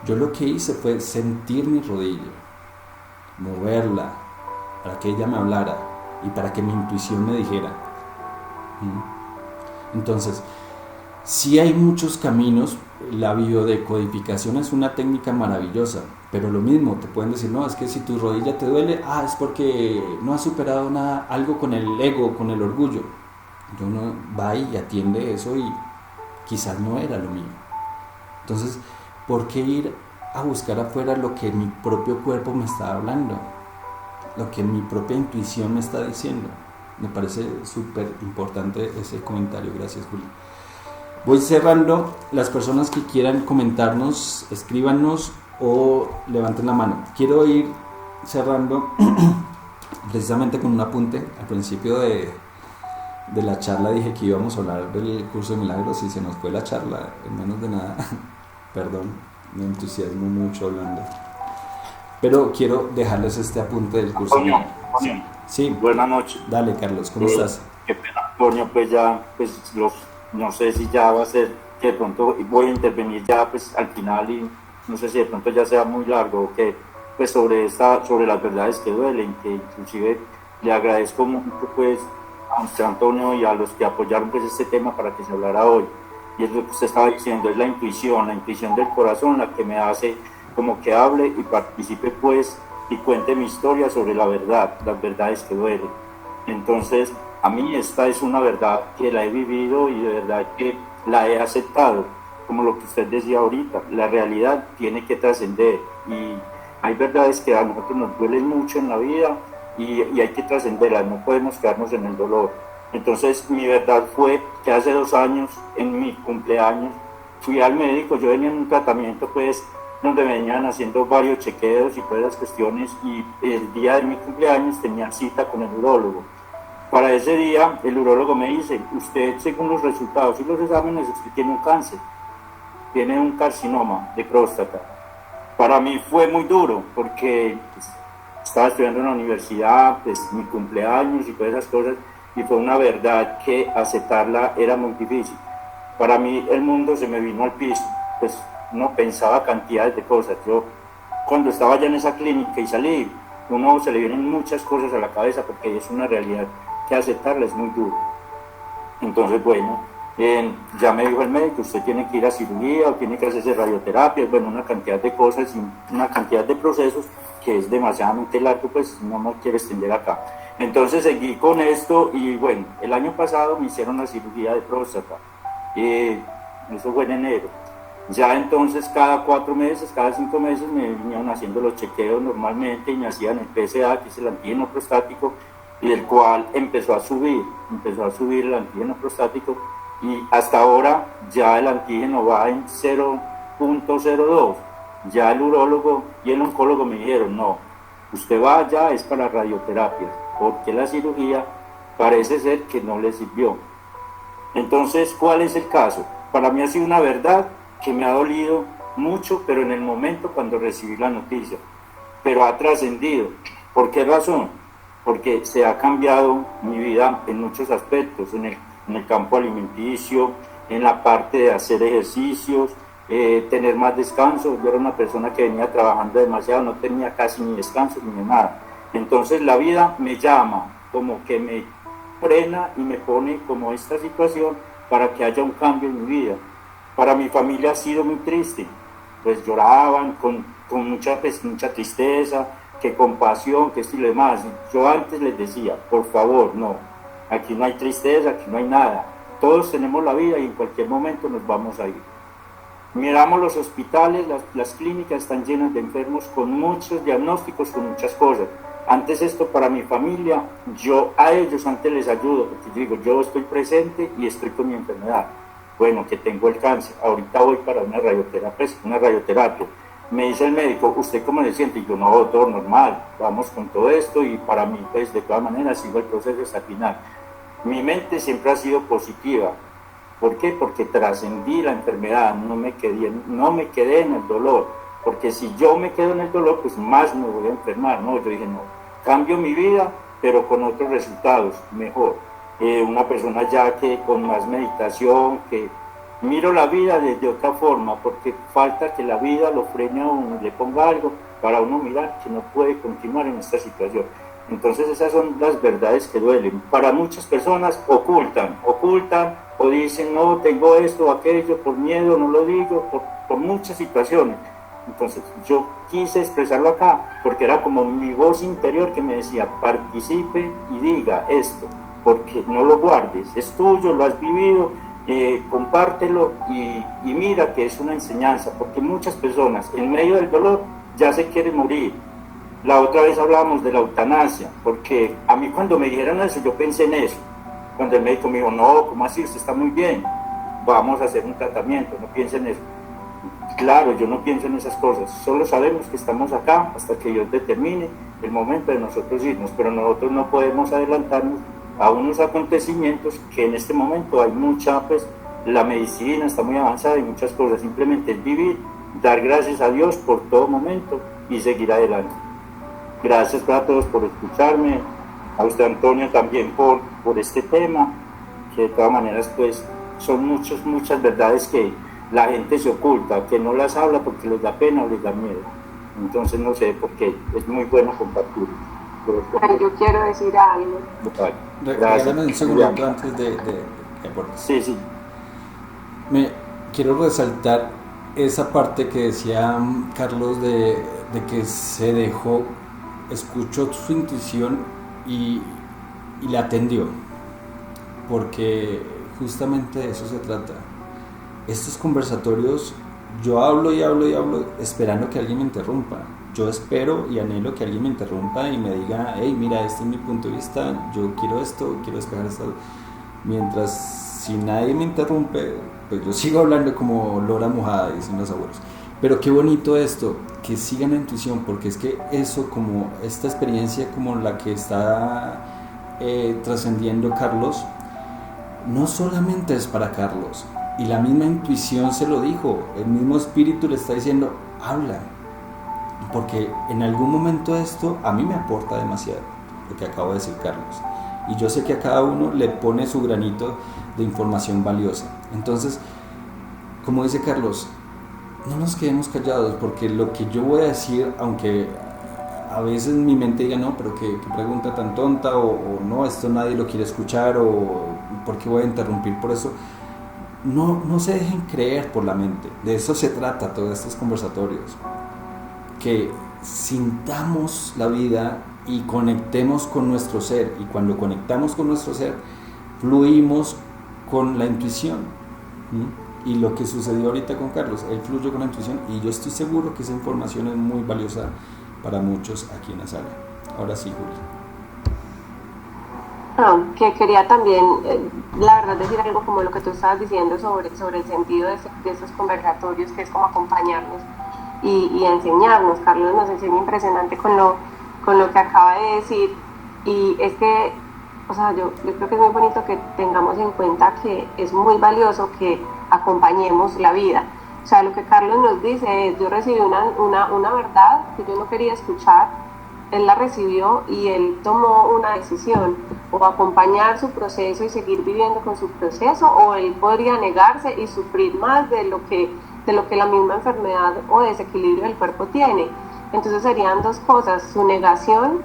Yo lo que hice fue sentir mi rodilla, moverla, para que ella me hablara y para que mi intuición me dijera. Entonces, sí hay muchos caminos, la biodecodificación es una técnica maravillosa, pero lo mismo, te pueden decir, no, es que si tu rodilla te duele, es porque no has superado nada, algo con el ego, con el orgullo. Uno va y atiende eso y quizás no era lo mío. Entonces, ¿por qué ir a buscar afuera lo que mi propio cuerpo me está hablando? Lo que mi propia intuición me está diciendo. Me parece súper importante ese comentario, gracias Juli. Voy cerrando, las personas que quieran comentarnos, escríbanos o levanten la mano. Quiero ir cerrando precisamente con un apunte. Al principio de la charla dije que íbamos a hablar del curso de milagros y se nos fue la charla en menos de nada. Perdón, me entusiasmo mucho hablando. Pero quiero dejarles este apunte del curso de milagros. Sí. Buenas noches. Dale, Carlos, ¿cómo estás? Qué pena, Antonio, pues ya, no sé si ya va a ser, que de pronto voy a intervenir ya pues al final y no sé si de pronto ya sea muy largo o qué, pues sobre las verdades que duelen, que inclusive le agradezco mucho pues a usted, Antonio, y a los que apoyaron pues este tema para que se hablara hoy. Y es lo que usted estaba diciendo, es la intuición del corazón la que me hace como que hable y participe pues y cuente mi historia sobre la verdad, las verdades que duelen. Entonces, a mí esta es una verdad que la he vivido y de verdad que la he aceptado, como lo que usted decía ahorita, la realidad tiene que trascender y hay verdades que a nosotros nos duelen mucho en la vida y hay que trascenderlas, no podemos quedarnos en el dolor. Entonces mi verdad fue que hace 2 años, en mi cumpleaños, fui al médico. Yo venía en un tratamiento pues donde venían haciendo varios chequeos y todas las cuestiones, y el día de mi cumpleaños tenía cita con el urólogo. Para ese día el urólogo me dice: usted, según los resultados y los exámenes, usted tiene un cáncer, tiene un carcinoma de próstata. Para mí fue muy duro porque pues, estaba estudiando en la universidad, pues mi cumpleaños y todas esas cosas, y fue una verdad que aceptarla era muy difícil. Para mí el mundo se me vino al piso, pues no pensaba cantidades de cosas. Yo cuando estaba ya en esa clínica y salí, uno se le vienen muchas cosas a la cabeza porque es una realidad que aceptarla es muy duro. Entonces bueno, ya me dijo el médico: usted tiene que ir a cirugía o tiene que hacerse radioterapia, bueno, una cantidad de cosas y una cantidad de procesos que es demasiadamente largo, pues no me quiero extender acá. Entonces seguí con esto y bueno, el año pasado me hicieron la cirugía de próstata, eso fue en enero. Ya entonces cada 4 meses, cada 5 meses me venían haciendo los chequeos normalmente y me hacían el PSA, que es el antígeno prostático, y el cual empezó a subir el antígeno prostático, y hasta ahora ya el antígeno va en 0.02. Ya el urólogo y el oncólogo me dijeron: no, usted va ya es para radioterapia, porque la cirugía parece ser que no le sirvió. Entonces, ¿cuál es el caso? Para mí ha sido una verdad que me ha dolido mucho, pero en el momento cuando recibí la noticia, pero ha trascendido. ¿Por qué razón? Porque se ha cambiado mi vida en muchos aspectos, en el campo alimenticio, en la parte de hacer ejercicios, tener más descanso. Yo era una persona que venía trabajando demasiado, no tenía casi ni descanso ni nada. Entonces la vida me llama, como que me frena y me pone como esta situación para que haya un cambio en mi vida. Para mi familia ha sido muy triste, pues lloraban con mucha tristeza, que compasión, que esto y lo demás. Yo antes les decía: por favor, no, aquí no hay tristeza, aquí no hay nada, todos tenemos la vida y en cualquier momento nos vamos a ir. Miramos los hospitales, las clínicas están llenas de enfermos con muchos diagnósticos, con muchas cosas. Antes esto para mi familia, yo a ellos antes les ayudo, porque yo digo: yo estoy presente y estoy con mi enfermedad. Bueno, que tengo el cáncer, ahorita voy para una radioterapia. Me dice el médico: ¿usted cómo le siente? Y yo: no, doctor, normal, vamos con todo esto, y para mí pues de todas maneras sigo el proceso hasta el final. Mi mente siempre ha sido positiva. ¿Por qué? Porque trascendí la enfermedad, no me quedé en el dolor, porque si yo me quedo en el dolor, pues más me voy a enfermar. No, yo dije: no, cambio mi vida, pero con otros resultados, mejor. Una persona ya que con más meditación, que miro la vida de otra forma, porque falta que la vida lo frene a uno, le ponga algo para uno mirar que no puede continuar en esta situación. Entonces esas son las verdades que duelen. Para muchas personas ocultan o dicen: no, tengo esto o aquello, por miedo no lo digo, por muchas situaciones. Entonces yo quise expresarlo acá porque era como mi voz interior que me decía: participe y diga esto, porque no lo guardes, es tuyo, lo has vivido, compártelo y mira que es una enseñanza, porque muchas personas en medio del dolor ya se quieren morir. La otra vez hablábamos de la eutanasia, porque a mí cuando me dijeron eso yo pensé en eso. Cuando el médico me dijo: no, ¿cómo así? Usted está muy bien, vamos a hacer un tratamiento, no piense en eso. Claro, yo no pienso en esas cosas, solo sabemos que estamos acá hasta que Dios determine el momento de nosotros irnos, pero nosotros no podemos adelantarnos a unos acontecimientos que en este momento hay mucha, pues la medicina está muy avanzada y muchas cosas. Simplemente es vivir, dar gracias a Dios por todo momento y seguir adelante. Gracias a todos por escucharme, a usted, Antonio, también por este tema, que de todas maneras pues son muchas verdades que la gente se oculta, que no las habla porque les da pena o les da miedo. Entonces no sé por qué, es muy bueno compartir. Yo quiero decir algo. Regálame un segundo antes de aportar. Sí. Quiero resaltar esa parte que decía Carlos de que se dejó, escuchó su intuición y la atendió, porque justamente de eso se trata. Estos conversatorios, yo hablo y hablo esperando que alguien me interrumpa, yo espero y anhelo que alguien me interrumpa y me diga, hey, mira, este es mi punto de vista, yo quiero esto, quiero despejar esto. Mientras, si nadie me interrumpe, pues yo sigo hablando como lora mojada, dicen los abuelos. Pero qué bonito esto, que sigan la intuición, porque es que eso, como esta experiencia como la que está trascendiendo Carlos, no solamente es para Carlos, y la misma intuición se lo dijo, el mismo espíritu le está diciendo, habla, porque en algún momento esto a mí me aporta demasiado, lo que acabo de decir Carlos, y yo sé que a cada uno le pone su granito de información valiosa. Entonces, como dice Carlos, no nos quedemos callados, porque lo que yo voy a decir, aunque a veces mi mente diga, no, pero qué pregunta tan tonta, o no, esto nadie lo quiere escuchar, o ¿por qué voy a interrumpir por eso? No se dejen creer por la mente, de eso se trata todos estos conversatorios, que sintamos la vida y conectemos con nuestro ser, y cuando conectamos con nuestro ser, fluimos con la intuición. Y lo que sucedió ahorita con Carlos, él fluyó con la intuición, y yo estoy seguro que esa información es muy valiosa para muchos aquí en la sala. Ahora sí, Juli. Que quería también, la verdad, decir algo como lo que tú estabas diciendo sobre el sentido de esos conversatorios, que es como acompañarnos y enseñarnos. Carlos nos enseña impresionante con lo que acaba de decir, y es que, o sea, yo creo que es muy bonito que tengamos en cuenta que es muy valioso que acompañemos la vida. O sea, lo que Carlos nos dice es, yo recibí una verdad que yo no quería escuchar, él la recibió y él tomó una decisión, o acompañar su proceso y seguir viviendo con su proceso, o él podría negarse y sufrir más de lo que la misma enfermedad o desequilibrio del cuerpo tiene. Entonces serían dos cosas, su negación,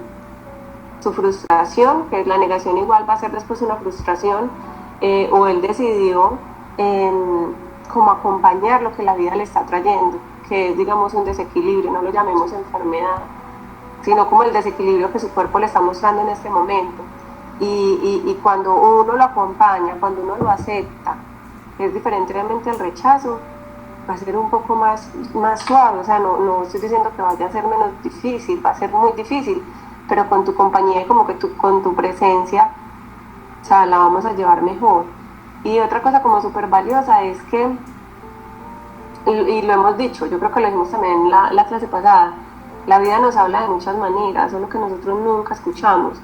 su frustración, que la negación igual va a ser después una frustración, o él decidió como acompañar lo que la vida le está trayendo, que es, digamos, un desequilibrio, no lo llamemos enfermedad, sino como el desequilibrio que su cuerpo le está mostrando en este momento. Y cuando uno lo acompaña, cuando uno lo acepta, que es diferentemente al rechazo, va a ser un poco más suave. O sea, no estoy diciendo que vaya a ser menos difícil, va a ser muy difícil, pero con tu compañía y como que con tu presencia, o sea, la vamos a llevar mejor. Y otra cosa como súper valiosa es que, y lo hemos dicho, yo creo que lo dijimos también en la clase pasada, la vida nos habla de muchas maneras, solo que nosotros nunca escuchamos.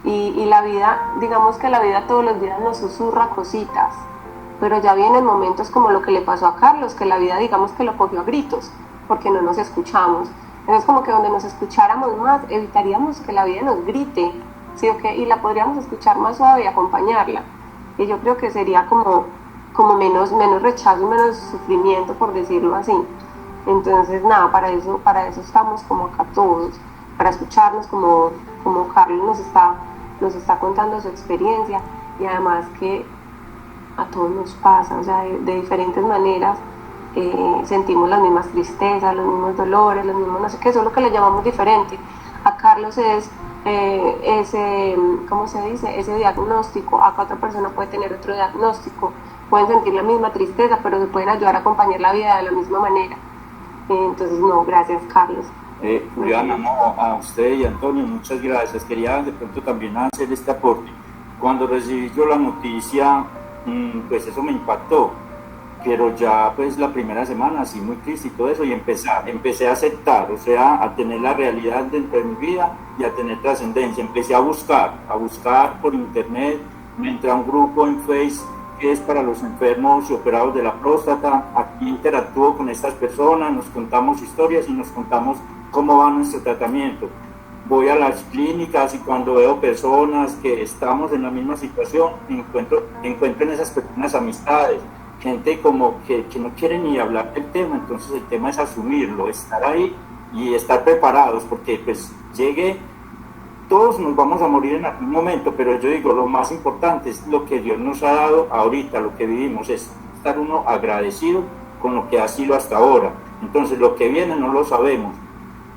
Y la vida, digamos que la vida todos los días nos susurra cositas, pero ya vienen momentos como lo que le pasó a Carlos, que la vida, digamos, que lo cogió a gritos, porque no nos escuchamos. Entonces, como que donde nos escucháramos más, evitaríamos que la vida nos grite, ¿sí o qué? Y la podríamos escuchar más suave y acompañarla. Y yo creo que sería como menos rechazo y menos sufrimiento, por decirlo así. Entonces, nada, para eso estamos como acá todos, para escucharnos como Carlos nos está contando su experiencia, y además que a todos nos pasa, o sea, de diferentes maneras, sentimos las mismas tristezas, los mismos dolores, los mismos no sé qué, solo que le llamamos diferente. A Carlos es ¿cómo se dice? Ese diagnóstico, acá otra persona puede tener otro diagnóstico, pueden sentir la misma tristeza, pero se pueden ayudar a acompañar la vida de la misma manera. Entonces, no, gracias, Carlos. Juliana, no, a usted y a Antonio, muchas gracias. Quería de pronto también hacer este aporte. Cuando recibí yo la noticia, pues eso me impactó, pero ya pues la primera semana así muy triste y todo eso, y empecé a aceptar, o sea, a tener la realidad dentro de mi vida y a tener trascendencia. Empecé a buscar por internet, me entré a un grupo en Facebook que es para los enfermos y operados de la próstata. Aquí interactúo con estas personas, nos contamos historias y nos contamos cómo va nuestro tratamiento. Voy a las clínicas y cuando veo personas que estamos en la misma situación, encuentro en esas personas amistades, gente como que no quiere ni hablar del tema. Entonces el tema es asumirlo, estar ahí y estar preparados, porque pues todos nos vamos a morir en algún momento, pero yo digo, lo más importante es lo que Dios nos ha dado ahorita, lo que vivimos, es estar uno agradecido con lo que ha sido hasta ahora. Entonces lo que viene no lo sabemos,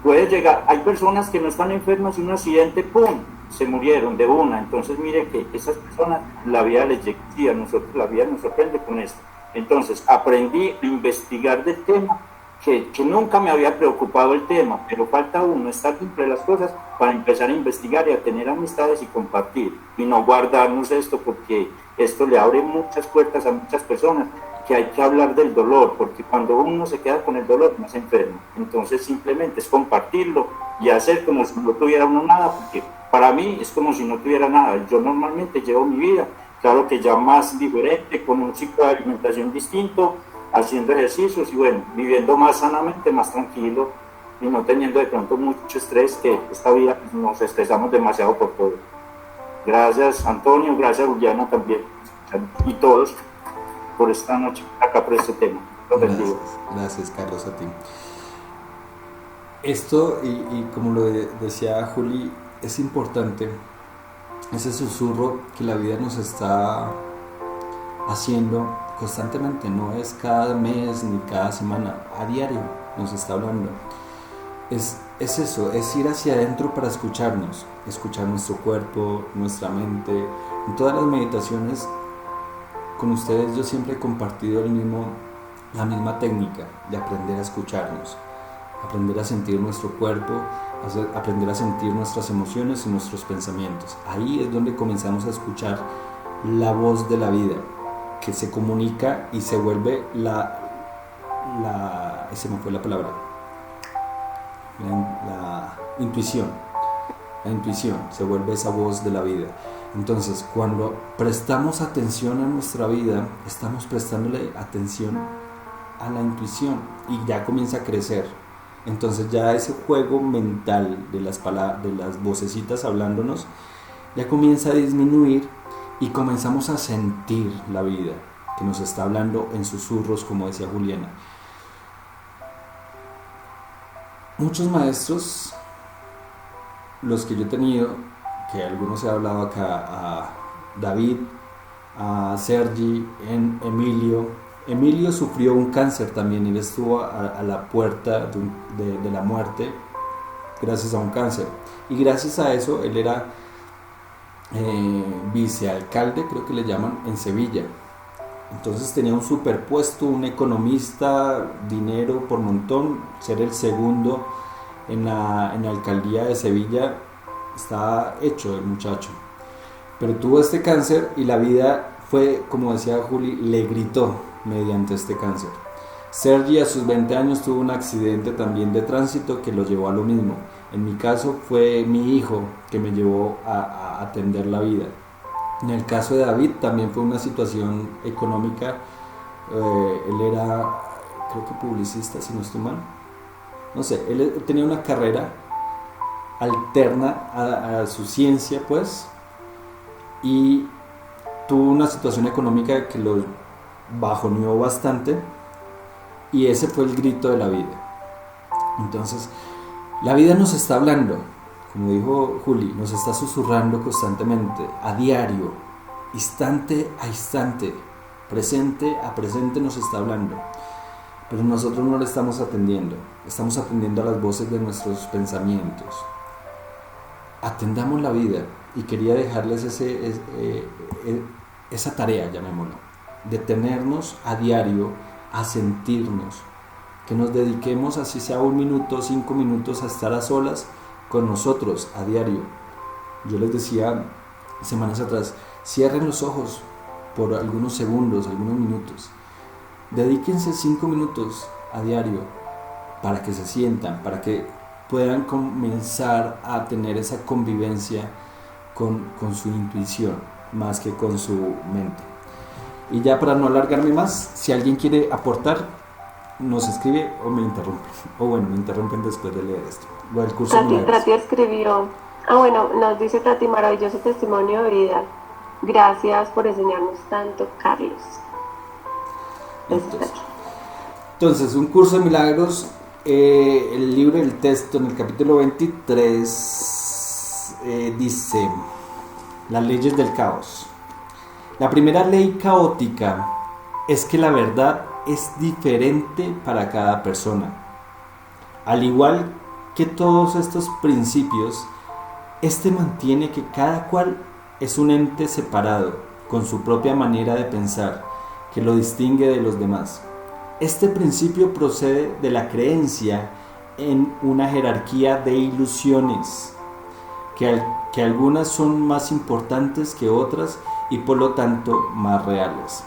puede llegar, hay personas que no están enfermas y un accidente, ¡pum!, se murieron de una. Entonces mire que esas personas, la vida les llega, y a nosotros la vida nos sorprende con esto. Entonces aprendí a investigar del tema que nunca me había preocupado el tema, pero falta uno estar dentro de las cosas para empezar a investigar y a tener amistades y compartir, y no guardarnos esto, porque esto le abre muchas puertas a muchas personas, que hay que hablar del dolor, porque cuando uno se queda con el dolor no se enferma. Entonces simplemente es compartirlo y hacer como si no tuviera uno nada, porque para mí es como si no tuviera nada. Yo normalmente llevo mi vida, claro que ya más diferente, con un ciclo de alimentación distinto, haciendo ejercicios y bueno, viviendo más sanamente, más tranquilo y no teniendo de pronto mucho estrés, que esta vida nos estresamos demasiado por todo. Gracias Antonio, gracias Juliana también y todos por esta noche acá por este tema. Gracias Carlos, a ti. Esto, y como lo decía Juli, es importante, ese susurro que la vida nos está haciendo constantemente, no es cada mes ni cada semana, a diario nos está hablando. Es eso, es ir hacia adentro para escucharnos, escuchar nuestro cuerpo, nuestra mente. En todas las meditaciones con ustedes yo siempre he compartido la misma técnica de aprender a escucharnos, aprender a sentir nuestro cuerpo, aprender a sentir nuestras emociones y nuestros pensamientos. Ahí es donde comenzamos a escuchar la voz de la vida, que se comunica y se vuelve se me fue la palabra, la intuición. La intuición se vuelve esa voz de la vida. Entonces, cuando prestamos atención a nuestra vida, estamos prestándole atención a la intuición y ya comienza a crecer. Entonces ya ese juego mental de las vocecitas hablándonos ya comienza a disminuir y comenzamos a sentir la vida que nos está hablando en susurros, como decía Juliana. Muchos maestros, los que yo he tenido, que algunos he hablado acá, a David, a Sergi, Emilio sufrió un cáncer también, él estuvo a la puerta de la muerte gracias a un cáncer, y gracias a eso él era vicealcalde, creo que le llaman, en Sevilla. Entonces tenía un superpuesto, un economista, dinero por montón, ser el segundo en la alcaldía de Sevilla. Estaba hecho el muchacho, pero tuvo este cáncer y la vida fue, como decía Juli, le gritó mediante este cáncer. Sergi a sus 20 años tuvo un accidente también de tránsito que lo llevó a lo mismo. En mi caso fue mi hijo que me llevó a atender la vida. En el caso de David también fue una situación económica. Él era, creo que publicista, si no estoy mal. No sé, él tenía una carrera alterna a su ciencia, pues, y tuvo una situación económica que lo bajoneó bastante, y ese fue el grito de la vida. Entonces, la vida nos está hablando, como dijo Juli, nos está susurrando constantemente, a diario, instante a instante, presente a presente nos está hablando, pero nosotros no le estamos atendiendo a las voces de nuestros pensamientos. Atendamos la vida, y quería dejarles esa tarea, llamémoslo, detenernos a diario a sentirnos, que nos dediquemos, así sea 1 minuto, 5 minutos, a estar a solas con nosotros a diario. Yo les decía semanas atrás, cierren los ojos por algunos segundos, algunos minutos, dedíquense 5 minutos a diario para que se sientan, para que puedan comenzar a tener esa convivencia con su intuición más que con su mente. Y ya, para no alargarme más, si alguien quiere aportar, nos escribe o me interrumpe, o bueno, me interrumpen después de leer esto. Lo del curso Tati escribió, bueno, nos dice Tati, maravilloso testimonio de vida, gracias por enseñarnos tanto, Carlos. Entonces, un curso de milagros, el libro del texto en el capítulo 23 dice: las leyes del caos. La primera ley caótica es que la verdad es diferente para cada persona. Al igual que todos estos principios, este mantiene que cada cual es un ente separado, con su propia manera de pensar, que lo distingue de los demás. Este principio procede de la creencia en una jerarquía de ilusiones, que algunas son más importantes que otras y por lo tanto más reales.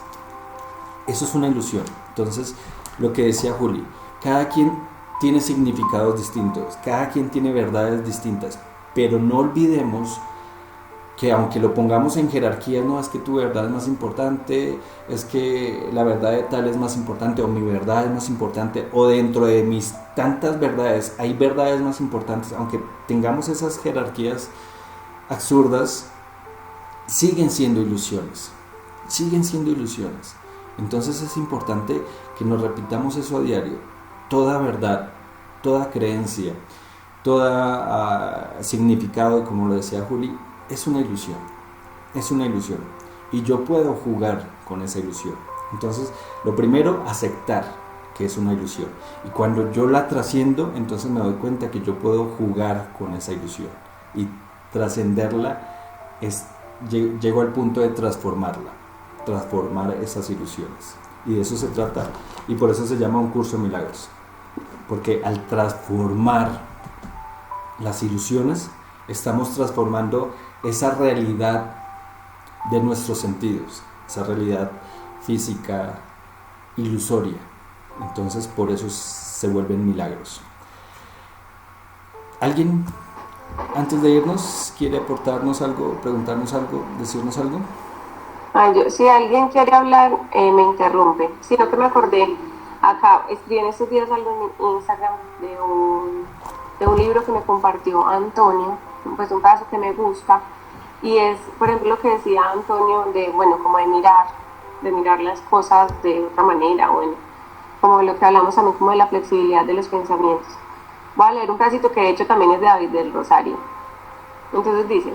Eso es una ilusión. Entonces, lo que decía Juli, cada quien tiene significados distintos, cada quien tiene verdades distintas, pero no olvidemos que aunque lo pongamos en jerarquía, no es que tu verdad es más importante, es que la verdad de tal es más importante, o mi verdad es más importante, o dentro de mis tantas verdades hay verdades más importantes, aunque tengamos esas jerarquías absurdas, siguen siendo ilusiones, siguen siendo ilusiones. Entonces es importante que nos repitamos eso a diario. Toda verdad, toda creencia, todo significado, como lo decía Juli, es una ilusión, es una ilusión, y yo puedo jugar con esa ilusión. Entonces, lo primero, aceptar que es una ilusión, y cuando yo la trasciendo, entonces me doy cuenta que yo puedo jugar con esa ilusión, y trascenderla, llego al punto de transformar esas ilusiones, y de eso se trata, y por eso se llama un curso de milagros, porque al transformar las ilusiones, estamos transformando esa realidad de nuestros sentidos, esa realidad física ilusoria. Entonces por eso se vuelven milagros. ¿Alguien antes de irnos quiere aportarnos algo, preguntarnos algo, decirnos algo? Si alguien quiere hablar, me interrumpe. Sino que me acordé, acá escribí en estos días algo en Instagram de un libro que me compartió Antonio, pues un caso que me gusta, y es, por ejemplo, lo que decía Antonio como de mirar las cosas de otra manera, como lo que hablamos también como de la flexibilidad de los pensamientos. Voy a leer un pedacito que de hecho también es de David del Rosario. Entonces dice: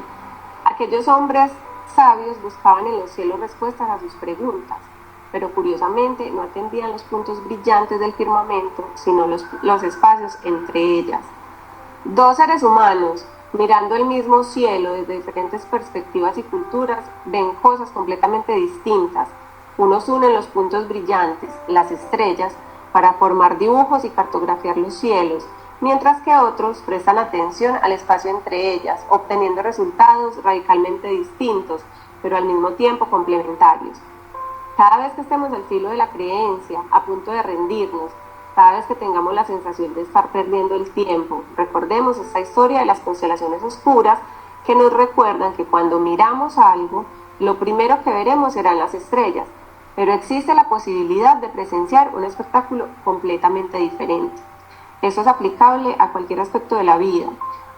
aquellos hombres sabios buscaban en los cielos respuestas a sus preguntas, pero curiosamente no atendían los puntos brillantes del firmamento, sino los espacios entre ellas. Dos seres humanos, mirando el mismo cielo desde diferentes perspectivas y culturas, ven cosas completamente distintas. Unos unen los puntos brillantes, las estrellas, para formar dibujos y cartografiar los cielos, mientras que otros prestan atención al espacio entre ellas, obteniendo resultados radicalmente distintos, pero al mismo tiempo complementarios. Cada vez que estemos al filo de la creencia, a punto de rendirnos, cada vez que tengamos la sensación de estar perdiendo el tiempo, recordemos esta historia de las constelaciones oscuras que nos recuerdan que cuando miramos algo, lo primero que veremos serán las estrellas, pero existe la posibilidad de presenciar un espectáculo completamente diferente. Eso es aplicable a cualquier aspecto de la vida.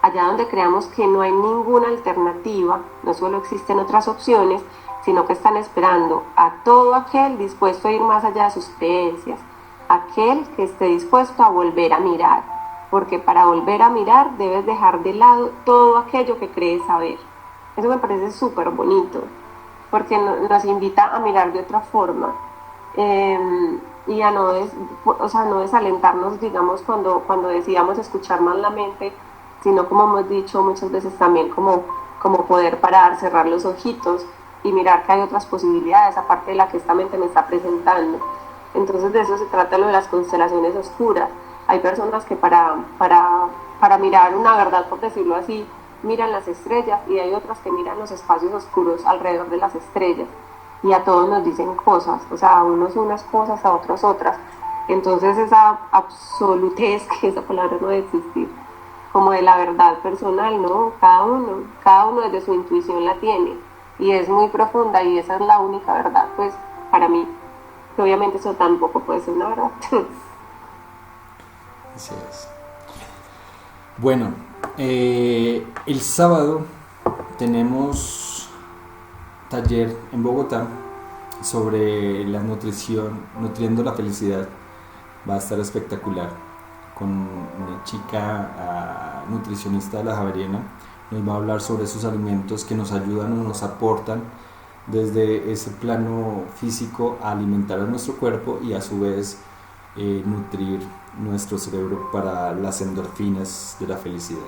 Allá donde creamos que no hay ninguna alternativa, no solo existen otras opciones, sino que están esperando a todo aquel dispuesto a ir más allá de sus creencias, aquel que esté dispuesto a volver a mirar, porque para volver a mirar debes dejar de lado todo aquello que crees saber. Eso me parece súper bonito, porque nos invita a mirar de otra forma, y a no desalentarnos, digamos, cuando decíamos escuchar más la mente, sino, como hemos dicho muchas veces también, como poder parar, cerrar los ojitos y mirar que hay otras posibilidades aparte de la que esta mente me está presentando. Entonces de eso se trata lo de las constelaciones oscuras. Hay personas que para mirar una verdad, por decirlo así, miran las estrellas, y hay otras que miran los espacios oscuros alrededor de las estrellas, y a todos nos dicen cosas, a unos unas cosas, a otros otras. Entonces esa absolutez, que esa palabra no debe existir, como de la verdad personal, ¿no? Cada uno desde su intuición la tiene, y es muy profunda, y esa es la única verdad, pues, para mí. Que obviamente eso tampoco puede ser una verdad. Así es. Bueno, el sábado tenemos taller en Bogotá sobre la nutrición, nutriendo la felicidad. Va a estar espectacular, con una chica nutricionista de la Javeriana. Nos va a hablar sobre esos alimentos que nos ayudan o nos aportan desde ese plano físico a alimentar a nuestro cuerpo, y a su vez nutrir nuestro cerebro para las endorfinas de la felicidad.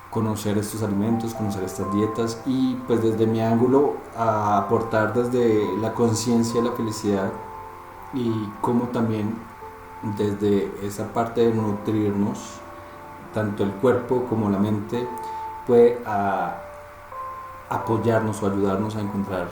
Conocer estos alimentos, conocer estas dietas, y pues desde mi ángulo a aportar desde la conciencia de la felicidad y cómo también desde esa parte de nutrirnos, tanto el cuerpo como la mente puede apoyarnos o ayudarnos a encontrar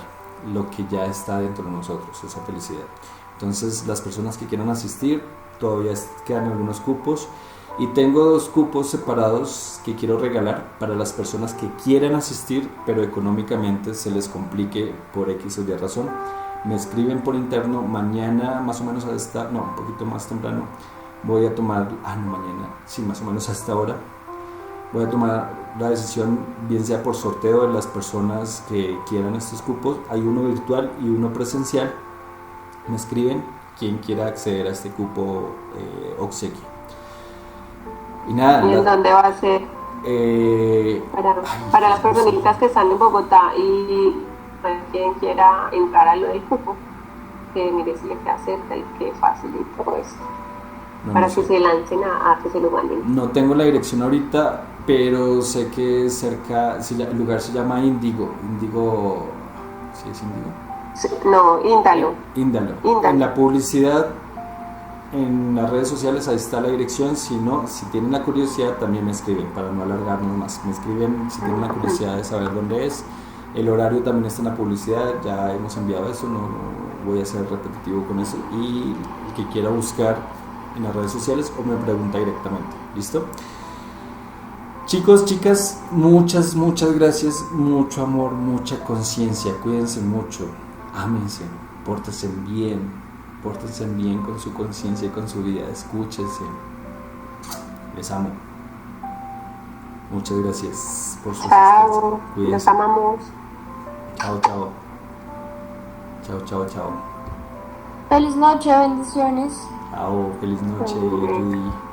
lo que ya está dentro de nosotros, esa felicidad. Entonces las personas que quieran asistir, todavía quedan algunos cupos y tengo 2 cupos separados que quiero regalar para las personas que quieran asistir pero económicamente se les complique por X o Y razón. Me escriben por interno, mañana más o menos a esta, no, un poquito más temprano, voy a tomar, mañana, sí, más o menos a esta hora, voy a tomar la decisión, bien sea por sorteo de las personas que quieran estos cupos. Hay uno virtual y uno presencial. Me escriben quien quiera acceder a este cupo obsequio. Y nada. ¿Y en dónde va a ser? Para las personitas que están en Bogotá y quien quiera entrar a lo del cupo, que mire si le queda cerca y que fácil y todo esto. Para que se lancen a que se lo manden. No tengo la dirección ahorita, pero sé que cerca, el lugar se llama Índigo. ¿Sí es Índigo? Sí, no, Índalo. Índalo. En la publicidad, en las redes sociales, ahí está la dirección. Si no, si tienen la curiosidad, también me escriben, para no alargarnos más. Me escriben si tienen la curiosidad de saber dónde es. El horario también está en la publicidad, ya hemos enviado eso, no voy a ser repetitivo con eso. Y el que quiera buscar en las redes sociales o me pregunta directamente. ¿Listo? Chicos, chicas, muchas gracias, mucho amor, mucha conciencia, cuídense mucho, ámense, pórtense bien con su conciencia y con su vida, escúchense, les amo. Muchas gracias por su asistencia. Los amamos. Chao. Feliz noche, bendiciones. Chao, feliz noche, Rudy.